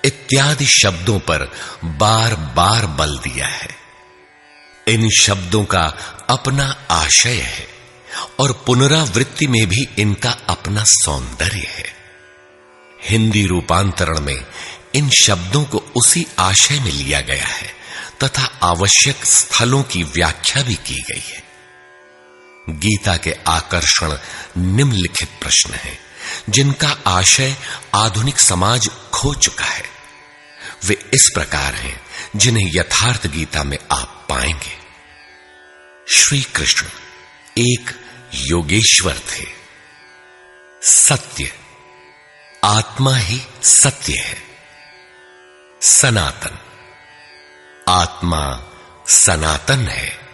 इत्यादि शब्दों पर बार बार बल दिया है। इन शब्दों का अपना आशय है और पुनरावृत्ति में भी इनका अपना सौंदर्य है। हिंदी रूपांतरण में इन शब्दों को उसी आशय में लिया गया है तथा आवश्यक स्थलों की व्याख्या भी की गई है। गीता के आकर्षण निम्नलिखित प्रश्न हैं, जिनका आशय आधुनिक समाज खो चुका है। वे इस प्रकार हैं जिन्हें यथार्थ गीता में आप पाएंगे। श्री कृष्ण एक योगेश्वर थे। सत्य, आत्मा ही सत्य है। सनातन, आत्मा सनातन है,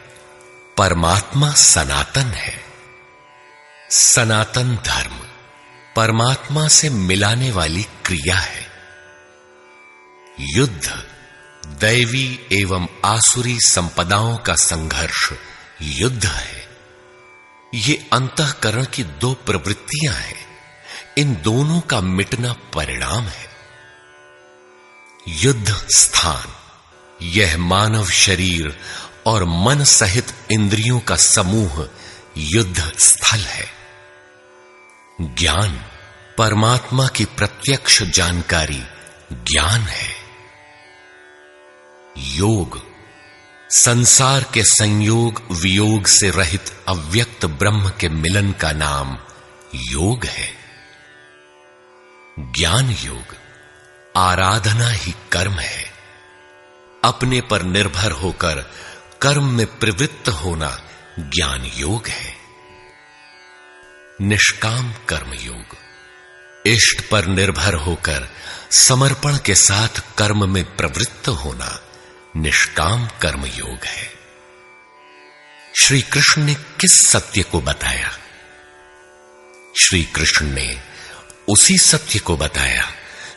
परमात्मा सनातन है। सनातन धर्म परमात्मा से मिलाने वाली क्रिया है। युद्ध दैवी एवं आसुरी संपदाओं का संघर्ष युद्ध है। ये अंतःकरण की दो प्रवृत्तियां हैं। इन दोनों का मिटना परिणाम है। युद्ध स्थान, यह मानव शरीर और मन सहित इंद्रियों का समूह युद्ध स्थल है। ज्ञान, परमात्मा की प्रत्यक्ष जानकारी ज्ञान है। योग, संसार के संयोग वियोग से रहित अव्यक्त ब्रह्म के मिलन का नाम योग है। ज्ञान योग, आराधना ही कर्म है। अपने पर निर्भर होकर कर्म में प्रवृत्त होना ज्ञान योग है। निष्काम कर्म योग, इष्ट पर निर्भर होकर समर्पण के साथ कर्म में प्रवृत्त होना निष्काम कर्म योग है। श्री कृष्ण ने किस सत्य को बताया? श्री कृष्ण ने उसी सत्य को बताया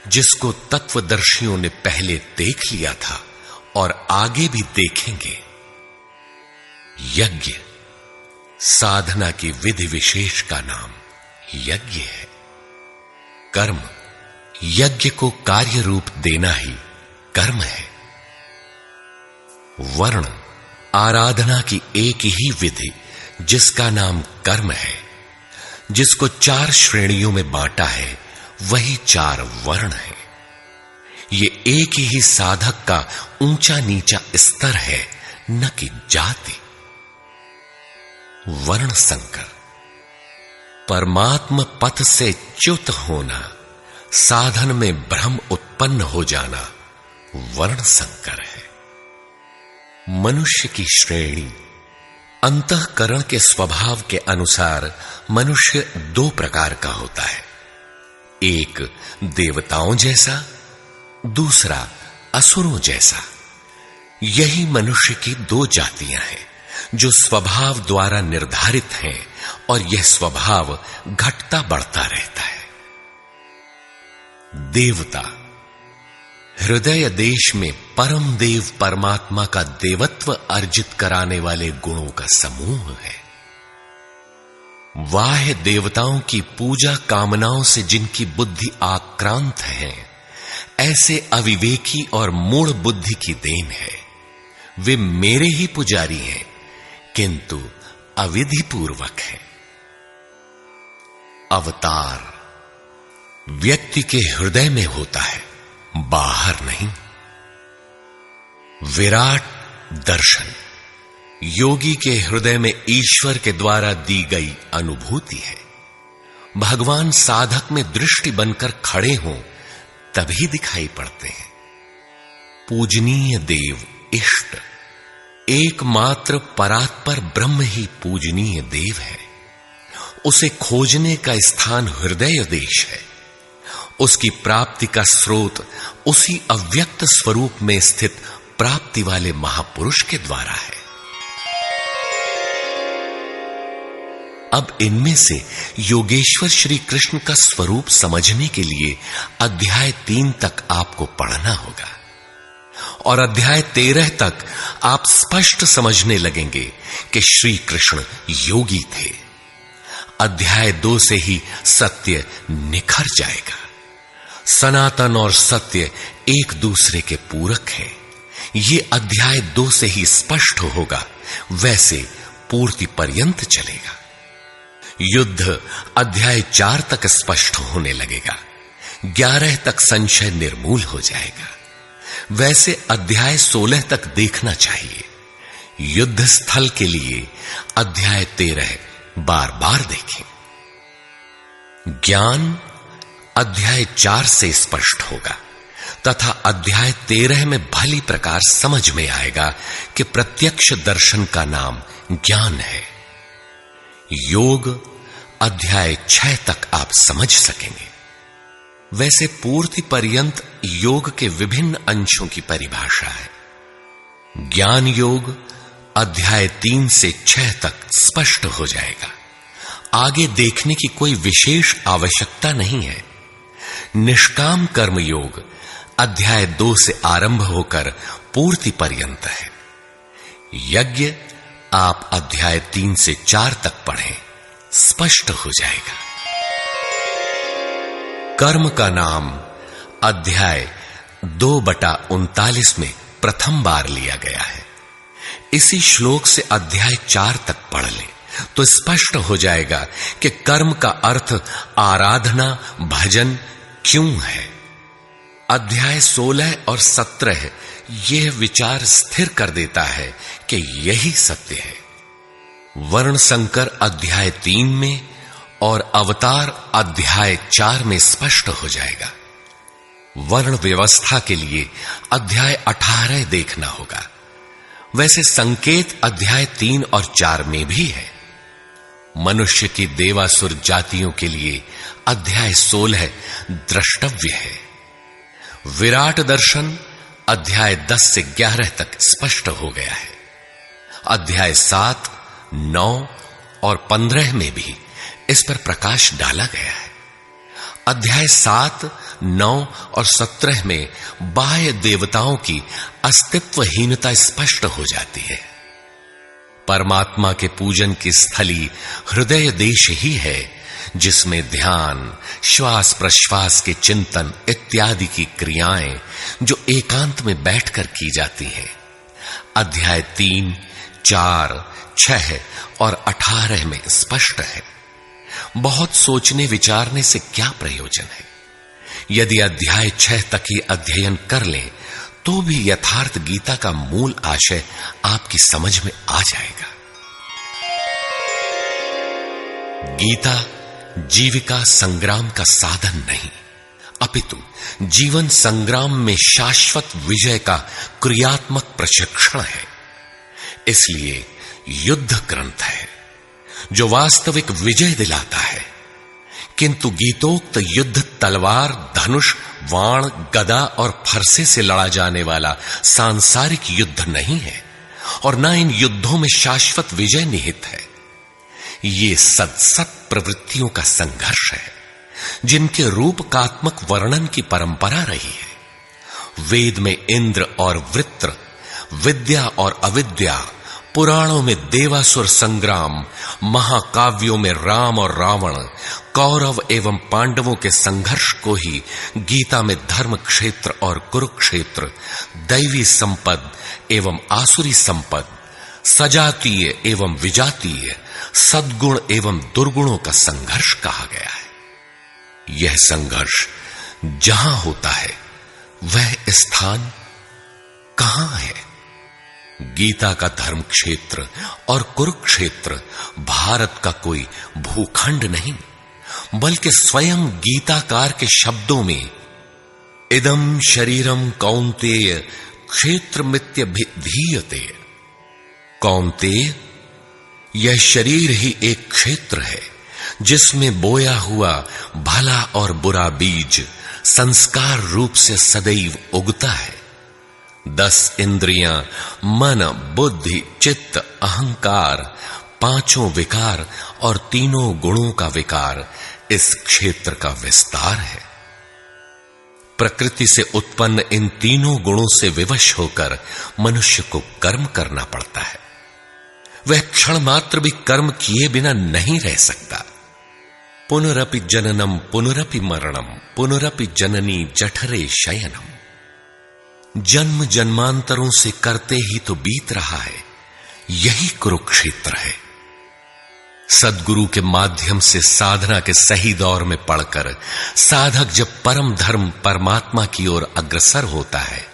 जिसको तत्वदर्शियों ने पहले देख लिया था और आगे भी देखेंगे। यज्ञ साधना की विधि विशेष का नाम यज्ञ है। कर्म यज्ञ को कार्य रूप देना ही कर्म है। वर्ण आराधना की एक ही विधि जिसका नाम कर्म है, जिसको 4 श्रेणियों में बांटा है, वही 4 वर्ण है। ये एक ही साधक का ऊंचा नीचा स्तर है, न कि जाति। वर्ण संकर परमात्म पथ से च्युत होना, साधन में भ्रम उत्पन्न हो जाना वर्ण संकर है। मनुष्य की श्रेणी अंतःकरण के स्वभाव के अनुसार मनुष्य 2 प्रकार का होता है, एक देवताओं जैसा, दूसरा असुरों जैसा। यही मनुष्य की 2 जातियां हैं जो स्वभाव द्वारा निर्धारित हैं, और यह स्वभाव घटता बढ़ता रहता है। देवता हृदय देश में परम देव परमात्मा का देवत्व अर्जित कराने वाले गुणों का समूह है। वाह्य देवताओं की पूजा कामनाओं से जिनकी बुद्धि आक्रांत है, ऐसे अविवेकी और मूढ़ बुद्धि की देन है। वे मेरे ही पुजारी हैं, किंतु अविधि पूर्वक है। अवतार व्यक्ति के हृदय में होता है, बाहर नहीं। विराट दर्शन योगी के हृदय में ईश्वर के द्वारा दी गई अनुभूति है। भगवान साधक में दृष्टि बनकर खड़े हों तभी दिखाई पड़ते हैं। पूजनीय देव इष्ट, एकमात्र परात्पर ब्रह्म ही पूजनीय देव है। उसे खोजने का स्थान हृदय देश है। उसकी प्राप्ति का स्रोत उसी अव्यक्त स्वरूप में स्थित प्राप्ति वाले महापुरुष के द्वारा है। अब इनमें से योगेश्वर श्री कृष्ण का स्वरूप समझने के लिए अध्याय 3 तक आपको पढ़ना होगा, और अध्याय 13 तक आप स्पष्ट समझने लगेंगे कि श्री कृष्ण योगी थे। अध्याय 2 से ही सत्य निखर जाएगा। सनातन और सत्य एक दूसरे के पूरक हैं। ये अध्याय 2 से ही स्पष्ट होगा, वैसे पूर्ति पर्यंत चलेगा। युद्ध अध्याय 4 तक स्पष्ट होने लगेगा। 11 तक संशय निर्मूल हो जाएगा। वैसे अध्याय 16 तक देखना चाहिए। युद्ध स्थल के लिए अध्याय 13 बार बार देखें। ज्ञान अध्याय 4 से स्पष्ट होगा तथा अध्याय 13 में भली प्रकार समझ में आएगा कि प्रत्यक्ष दर्शन का नाम ज्ञान है। योग अध्याय 6 तक आप समझ सकेंगे। वैसे पूर्ति पर्यंत योग के विभिन्न अंशों की परिभाषा है। ज्ञान योग अध्याय 3 से 6 तक स्पष्ट हो जाएगा। आगे देखने की कोई विशेष आवश्यकता नहीं है। निष्काम कर्म योग अध्याय 2 से आरंभ होकर पूर्ति पर्यंत है। यज्ञ आप अध्याय 3 से 4 तक पढ़ें, स्पष्ट हो जाएगा। कर्म का नाम अध्याय 2/39 में प्रथम बार लिया गया है। इसी श्लोक से अध्याय 4 तक पढ़ लें तो स्पष्ट हो जाएगा कि कर्म का अर्थ आराधना भजन क्यों है। अध्याय 16 और 17 यह विचार स्थिर कर देता है कि यही सत्य है। वर्ण संकर अध्याय 3 में और अवतार अध्याय 4 में स्पष्ट हो जाएगा। वर्ण व्यवस्था के लिए अध्याय 18 देखना होगा। वैसे संकेत अध्याय 3 और 4 में भी है। मनुष्य की देवासुर जातियों के लिए अध्याय 16 द्रष्टव्य है। विराट दर्शन अध्याय 10 से 11 तक स्पष्ट हो गया है। अध्याय 7, 9 और 15 में भी इस पर प्रकाश डाला गया है। अध्याय 7, 9 और 17 में बाह्य देवताओं की अस्तित्वहीनता स्पष्ट हो जाती है। परमात्मा के पूजन की स्थली हृदय देश ही है, जिसमें ध्यान, श्वास प्रश्वास के चिंतन इत्यादि की क्रियाएं जो एकांत में बैठकर की जाती हैं। अध्याय 3, 4, 6 और 18 में स्पष्ट है। बहुत सोचने विचारने से क्या प्रयोजन है? यदि अध्याय 6 तक ही अध्ययन कर लें तो भी यथार्थ गीता का मूल आशय आपकी समझ में आ जाएगा। गीता जीविका संग्राम का साधन नहीं, अपितु जीवन संग्राम में शाश्वत विजय का क्रियात्मक प्रशिक्षण है। इसलिए युद्ध ग्रंथ है जो वास्तविक विजय दिलाता है, किंतु गीतोक्त युद्ध तलवार, धनुष, वाण, गदा और फरसे से लड़ा जाने वाला सांसारिक युद्ध नहीं है और न इन युद्धों में शाश्वत विजय निहित है। ये सत प्रवृत्तियों का संघर्ष है, जिनके रूपकात्मक वर्णन की परंपरा रही है। वेद में इंद्र और वृत्र, विद्या और अविद्या, पुराणों में देवासुर संग्राम, महाकाव्यों में राम और रावण, कौरव एवं पांडवों के संघर्ष को ही गीता में धर्म क्षेत्र और कुरुक्षेत्र, दैवी संपद एवं आसुरी संपद, सजातीय एवं विजातीय, सद्गुण एवं दुर्गुणों का संघर्ष कहा गया है। यह संघर्ष जहां होता है वह स्थान कहां है? गीता का धर्म क्षेत्र और कुरुक्षेत्र भारत का कोई भूखंड नहीं, बल्कि स्वयं गीताकार के शब्दों में इदं शरीरम कौन्तेय क्षेत्रमित्यभिधीयते। कौन्तेय, यह शरीर ही एक क्षेत्र है जिसमें बोया हुआ भला और बुरा बीज संस्कार रूप से सदैव उगता है। 10 इंद्रियां, मन, बुद्धि, चित्त, अहंकार, 5 विकार और 3 गुणों का विकार इस क्षेत्र का विस्तार है। प्रकृति से उत्पन्न इन 3 गुणों से विवश होकर मनुष्य को कर्म करना पड़ता है। वह क्षण मात्र भी कर्म किए बिना नहीं रह सकता। पुनरपि जननम पुनरपि मरणम पुनरपि जननी जठरे शयनम। जन्म जन्मांतरों से करते ही तो बीत रहा है, यही कुरुक्षेत्र है। सद्गुरु के माध्यम से साधना के सही दौर में पड़कर साधक जब परम धर्म परमात्मा की ओर अग्रसर होता है,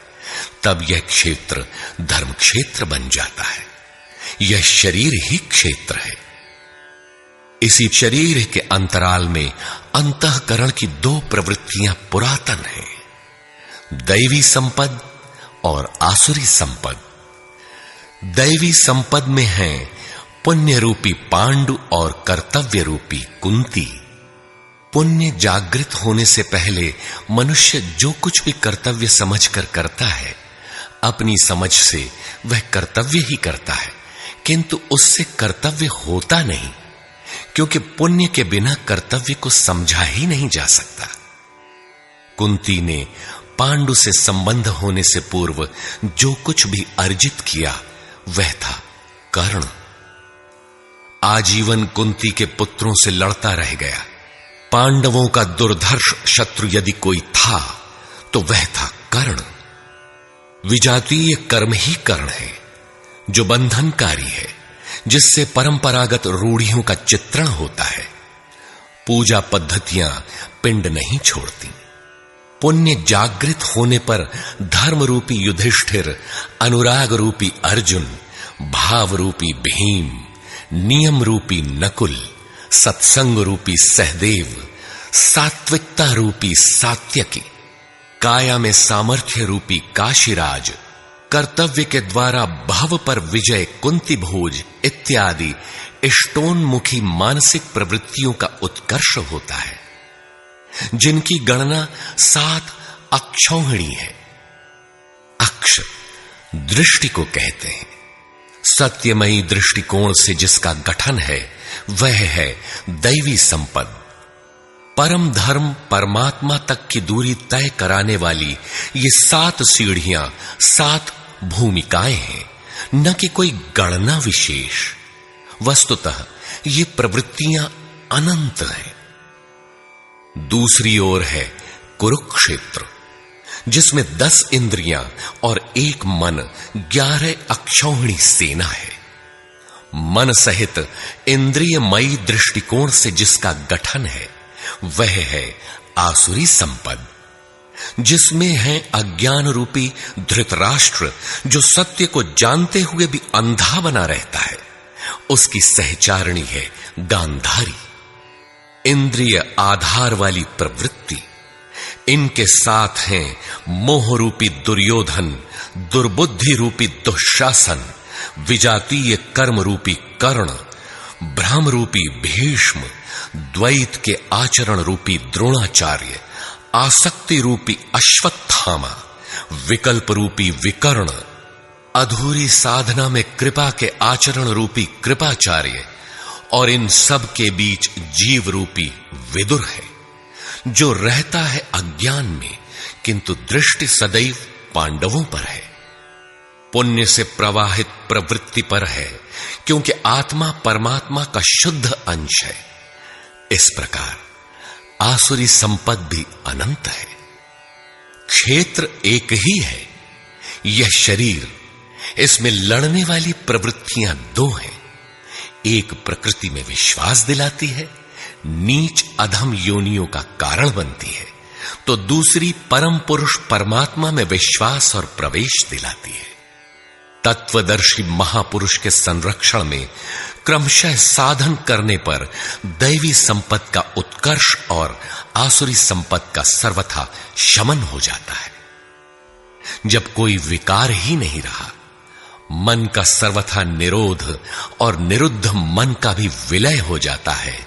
तब यह क्षेत्र धर्म क्षेत्र बन जाता है। यह शरीर ही क्षेत्र है। इसी शरीर के अंतराल में अंतःकरण की 2 प्रवृत्तियां पुरातन हैं, दैवी संपद और आसुरी संपद। दैवी संपद में है पुण्य रूपी पांडु और कर्तव्य रूपी कुंती। पुण्य जागृत होने से पहले मनुष्य जो कुछ भी कर्तव्य समझकर करता है, अपनी समझ से वह कर्तव्य ही करता है, किंतु उससे कर्तव्य होता नहीं, क्योंकि पुण्य के बिना कर्तव्य को समझा ही नहीं जा सकता। कुंती ने पांडु से संबंध होने से पूर्व जो कुछ भी अर्जित किया वह था कर्ण। आजीवन कुंती के पुत्रों से लड़ता रह गया। पांडवों का दुर्धर्ष शत्रु यदि कोई था तो वह था कर्ण। विजातीय कर्म ही कर्ण है, जो बंधनकारी है, जिससे परंपरागत रूढ़ियों का चित्रण होता है। पूजा पद्धतियां पिंड नहीं छोड़ती। पुण्य जागृत होने पर धर्म रूपी युधिष्ठिर, अनुराग रूपी अर्जुन, भाव रूपी भीम, नियम रूपी नकुल, सत्संग रूपी सहदेव, सात्विकता रूपी सात्यकी, काया में सामर्थ्य रूपी काशीराज, कर्तव्य के द्वारा भव पर विजय कुंती भोज इत्यादि इष्टोन्मुखी मानसिक प्रवृत्तियों का उत्कर्ष होता है, जिनकी गणना 7 अक्षौहिणी है। अक्ष दृष्टि को कहते हैं। सत्यमयी दृष्टिकोण से जिसका गठन है वह है दैवी संपद। परम धर्म परमात्मा तक की दूरी तय कराने वाली ये 7 सीढ़ियां, 7 भूमिकाएं हैं, न कि कोई गणना विशेष। वस्तुतः ये प्रवृत्तियां अनंत हैं। दूसरी ओर है कुरुक्षेत्र, जिसमें 10 इंद्रियां और 1 मन 11 अक्षौहिणी सेना है। मन सहित इंद्रियमयी दृष्टिकोण से जिसका गठन है वह है आसुरी संपद, जिसमें है अज्ञान रूपी धृतराष्ट्र, जो सत्य को जानते हुए भी अंधा बना रहता है। उसकी सहचारिणी है गांधारी, इंद्रिय आधार वाली प्रवृत्ति। इनके साथ हैं मोह रूपी दुर्योधन, दुर्बुद्धि रूपी दुःशासन, विजातीय कर्म रूपी कर्ण, भ्रम रूपी भीष्म, द्वैत के आचरण रूपी द्रोणाचार्य, आसक्ति रूपी अश्वत्थामा, विकल्प रूपी विकर्ण, अधूरी साधना में कृपा के आचरण रूपी कृपाचार्य, और इन सब के बीच जीव रूपी विदुर है, जो रहता है अज्ञान में, किंतु दृष्टि सदैव पांडवों पर है। पुण्य से प्रवाहित प्रवृत्ति पर है, क्योंकि आत्मा परमात्मा का शुद्ध अंश है। इस प्रकार आसुरी संपद भी अनंत है। क्षेत्र एक ही है, यह शरीर, इसमें लड़ने वाली प्रवृत्तियां 2 हैं। एक प्रकृति में विश्वास दिलाती है, नीच अधम योनियों का कारण बनती है, तो दूसरी परम पुरुष परमात्मा में विश्वास और प्रवेश दिलाती है। तत्वदर्शी महापुरुष के संरक्षण में क्रमशः साधन करने पर दैवी संपत्ति का उत्कर्ष और आसुरी संपत्ति का सर्वथा शमन हो जाता है। जब कोई विकार ही नहीं रहा, मन का सर्वथा निरोध और निरुद्ध मन का भी विलय हो जाता है,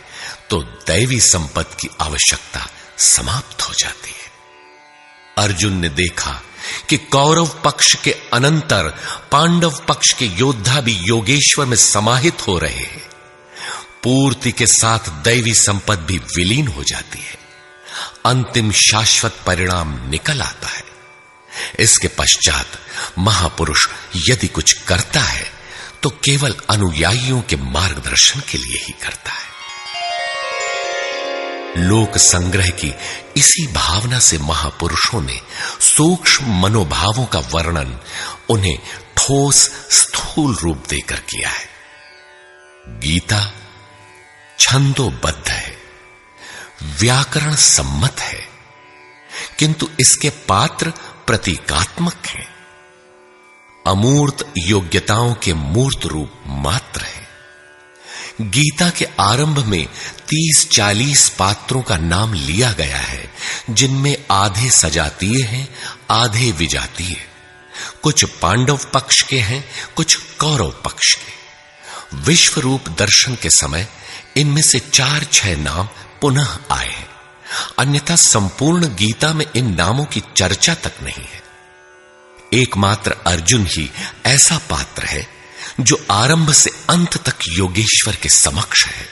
तो दैवी संपत्ति की आवश्यकता समाप्त हो जाती है। अर्जुन ने देखा कि कौरव पक्ष के अनंतर पांडव पक्ष के योद्धा भी योगेश्वर में समाहित हो रहे हैं। पूर्ति के साथ दैवी संपत्ति भी विलीन हो जाती है। अंतिम शाश्वत परिणाम निकल आता है। इसके पश्चात महापुरुष यदि कुछ करता है तो केवल अनुयायियों के मार्गदर्शन के लिए ही करता है। लोक संग्रह की इसी भावना से महापुरुषों ने सूक्ष्म मनोभावों का वर्णन उन्हें ठोस स्थूल रूप देकर किया है। गीता छंदोबद्ध है, व्याकरण सम्मत है, किंतु इसके पात्र प्रतीकात्मक हैं। अमूर्त योग्यताओं के मूर्त रूप मात्र है। गीता के आरंभ में 30-40 पात्रों का नाम लिया गया है, जिनमें आधे सजातीय हैं, आधे विजातीय। कुछ पांडव पक्ष के हैं, कुछ कौरव पक्ष के। विश्व रूप दर्शन के समय इनमें से 4-6 नाम पुनः आए हैं, अन्यथा संपूर्ण गीता में इन नामों की चर्चा तक नहीं है। एकमात्र अर्जुन ही ऐसा पात्र है जो आरंभ से अंत तक योगेश्वर के समक्ष है।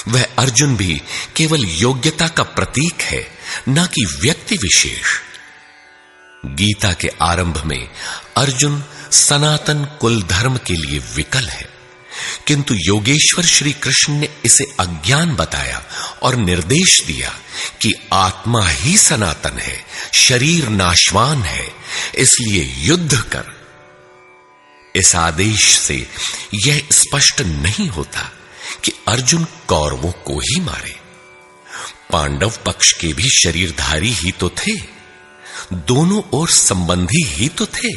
वह अर्जुन भी केवल योग्यता का प्रतीक है, न कि व्यक्ति विशेष। गीता के आरंभ में अर्जुन सनातन कुल धर्म के लिए विकल है, किंतु योगेश्वर श्री कृष्ण ने इसे अज्ञान बताया और निर्देश दिया कि आत्मा ही सनातन है, शरीर नाशवान है, इसलिए युद्ध कर। इस आदेश से यह स्पष्ट नहीं होता कि अर्जुन कौरवों को ही मारे। पांडव पक्ष के भी शरीरधारी ही तो थे, दोनों ओर संबंधी ही तो थे।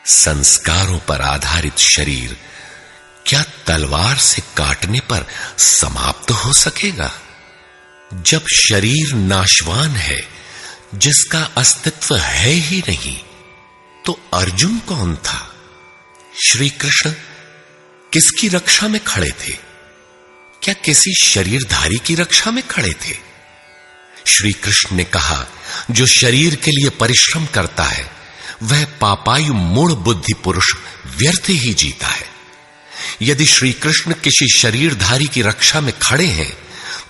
संस्कारों पर आधारित शरीर क्या तलवार से काटने पर समाप्त हो सकेगा? जब शरीर नाशवान है, जिसका अस्तित्व है ही नहीं, तो अर्जुन कौन था? श्री कृष्ण किसकी रक्षा में खड़े थे? क्या किसी शरीरधारी की रक्षा में खड़े थे? श्री कृष्ण ने कहा, जो शरीर के लिए परिश्रम करता है वह पापायु मूढ़ बुद्धि पुरुष व्यर्थ ही जीता है। यदि श्री कृष्ण किसी शरीरधारी की रक्षा में खड़े हैं,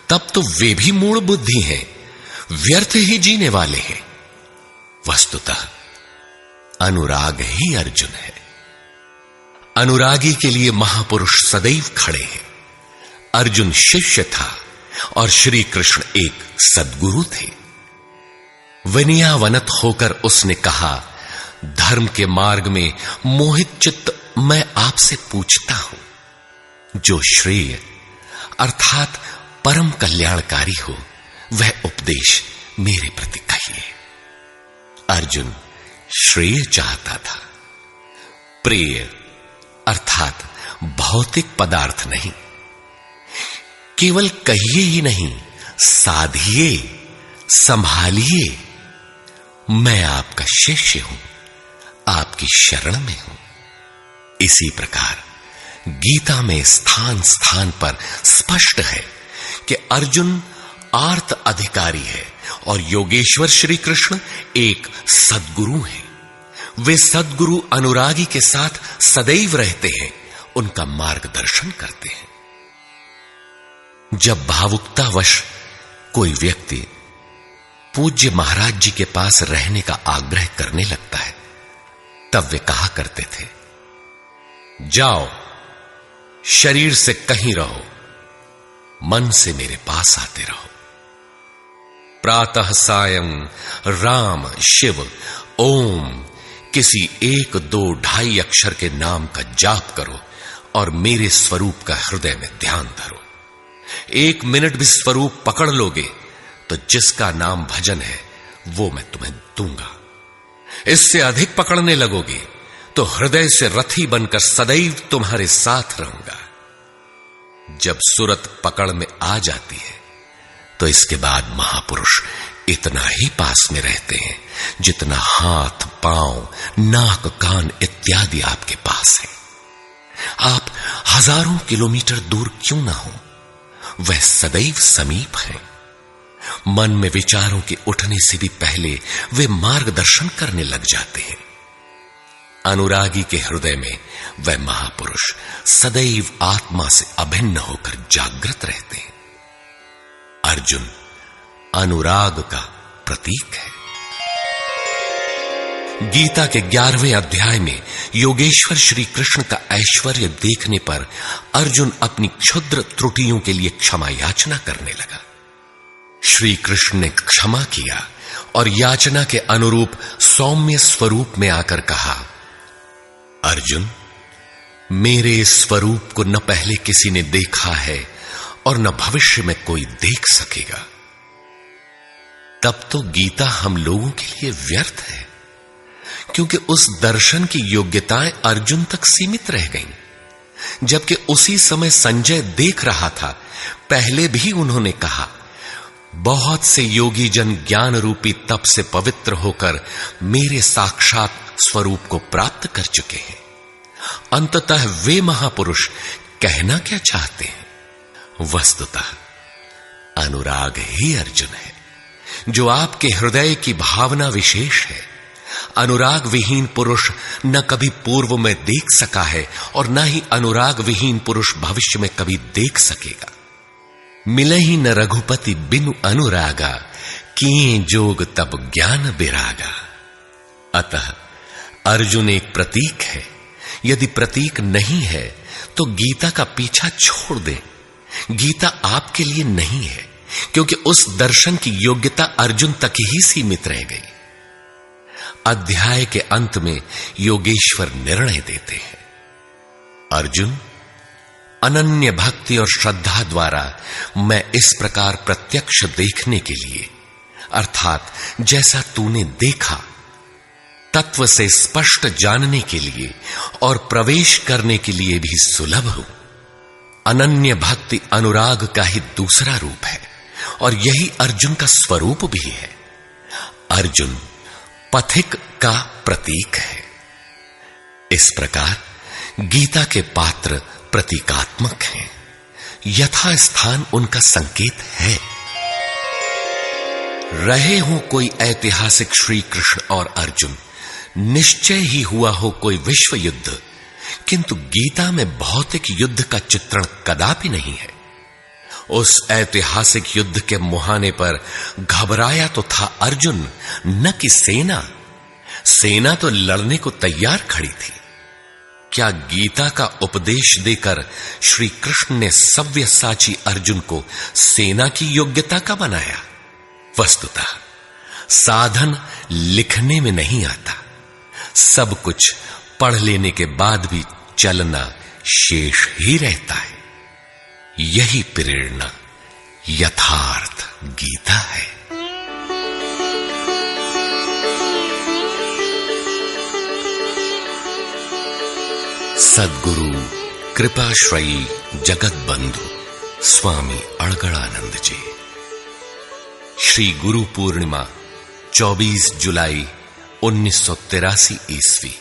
तब तो वे भी मूढ़ बुद्धि हैं, व्यर्थ ही जीने वाले हैं। वस्तुतः अनुराग ही अर्जुन है। अनुरागी के लिए महापुरुष सदैव खड़े हैं। अर्जुन शिष्य था और श्री कृष्ण एक सद्गुरु थे। विनयावनत होकर उसने कहा, धर्म के मार्ग में मोहित चित्त मैं आपसे पूछता हूं, जो श्रेय अर्थात परम कल्याणकारी हो वह उपदेश मेरे प्रति कहिए। अर्जुन श्रेय चाहता था, प्रेय अर्थात भौतिक पदार्थ नहीं। केवल कहिए ही नहीं, साधिए, संभालिए। मैं आपका शिष्य हूं, आपकी शरण में हूं। इसी प्रकार गीता में स्थान स्थान पर स्पष्ट है कि अर्जुन आर्त अधिकारी है और योगेश्वर श्री कृष्ण एक सद्गुरु हैं। वे सद्गुरु अनुरागी के साथ सदैव रहते हैं, उनका मार्गदर्शन करते हैं। जब भावुकतावश कोई व्यक्ति पूज्य महाराज जी के पास रहने का आग्रह करने लगता है, तब वे कहा करते थे, जाओ, शरीर से कहीं रहो, मन से मेरे पास आते रहो। प्रातः सायं राम शिव ओम किसी 1, 2, 2.5 अक्षर के नाम का जाप करो और मेरे स्वरूप का हृदय में ध्यान धरो। 1 मिनट भी स्वरूप पकड़ लोगे तो जिसका नाम भजन है वो मैं तुम्हें दूंगा। इससे अधिक पकड़ने लगोगे तो हृदय से रथी बनकर सदैव तुम्हारे साथ रहूंगा। जब सुरत पकड़ में आ जाती है तो इसके बाद महापुरुष इतना ही पास में रहते हैं जितना हाथ, पांव, नाक, कान इत्यादि आपके पास है। आप हजारों किलोमीटर दूर क्यों ना हो, वह सदैव समीप है। मन में विचारों के उठने से भी पहले वे मार्गदर्शन करने लग जाते हैं। अनुरागी के हृदय में वह महापुरुष सदैव आत्मा से अभिन्न होकर जागृत रहते हैं। अर्जुन अनुराग का प्रतीक है। गीता के 11वें अध्याय में योगेश्वर श्री कृष्ण का ऐश्वर्य देखने पर अर्जुन अपनी क्षुद्र त्रुटियों के लिए क्षमा याचना करने लगा। श्री कृष्ण ने क्षमा किया और याचना के अनुरूप सौम्य स्वरूप में आकर कहा, अर्जुन, मेरे स्वरूप को न पहले किसी ने देखा है और न भविष्य में कोई देख सकेगा। तब तो गीता हम लोगों के लिए व्यर्थ है, क्योंकि उस दर्शन की योग्यताएं अर्जुन तक सीमित रह गईं। जबकि उसी समय संजय देख रहा था, पहले भी उन्होंने कहा, बहुत से योगी जन ज्ञान रूपी तप से पवित्र होकर मेरे साक्षात स्वरूप को प्राप्त कर चुके हैं। अंततः वे महापुरुष कहना क्या चाहते हैं? वस्तुतः अनुराग ही अर्जुन है, जो आपके हृदय की भावना विशेष है। अनुराग विहीन पुरुष न कभी पूर्व में देख सका है और न ही अनुराग विहीन पुरुष भविष्य में कभी देख सकेगा। मिले ही न रघुपति बिनु अनुरागा, किए जोग तब ज्ञान बिरागा। अतः अर्जुन एक प्रतीक है। यदि प्रतीक नहीं है तो गीता का पीछा छोड़ दें। गीता आपके लिए नहीं है, क्योंकि उस दर्शन की योग्यता अर्जुन तक ही सीमित रह गई। अध्याय के अंत में योगेश्वर निर्णय देते हैं, अर्जुन, अनन्य भक्ति और श्रद्धा द्वारा मैं इस प्रकार प्रत्यक्ष देखने के लिए, अर्थात जैसा तूने देखा, तत्व से स्पष्ट जानने के लिए और प्रवेश करने के लिए भी सुलभ हूं। अनन्य भक्ति अनुराग का ही दूसरा रूप है और यही अर्जुन का स्वरूप भी है। अर्जुन पथिक का प्रतीक है। इस प्रकार गीता के पात्र प्रतीकात्मक हैं, यथा स्थान उनका संकेत है। रहे हो कोई ऐतिहासिक श्री कृष्ण और अर्जुन, निश्चय ही हुआ हो कोई विश्व युद्ध, किंतु गीता में भौतिक युद्ध का चित्रण कदापि नहीं है। उस ऐतिहासिक युद्ध के मुहाने पर घबराया तो था अर्जुन, न कि सेना। सेना तो लड़ने को तैयार खड़ी थी। क्या गीता का उपदेश देकर श्री कृष्ण ने सव्यसाची अर्जुन को सेना की योग्यता का बनाया? वस्तुतः साधन लिखने में नहीं आता, सब कुछ पढ़ लेने के बाद भी चलना शेष ही रहता है। यही प्रेरणा यथार्थ गीता है। सद्गुरु कृपाश्रयी जगत बंधु स्वामी अड़गड़ानंद जी। श्री गुरु पूर्णिमा 24 जुलाई 1983 ईस्वी।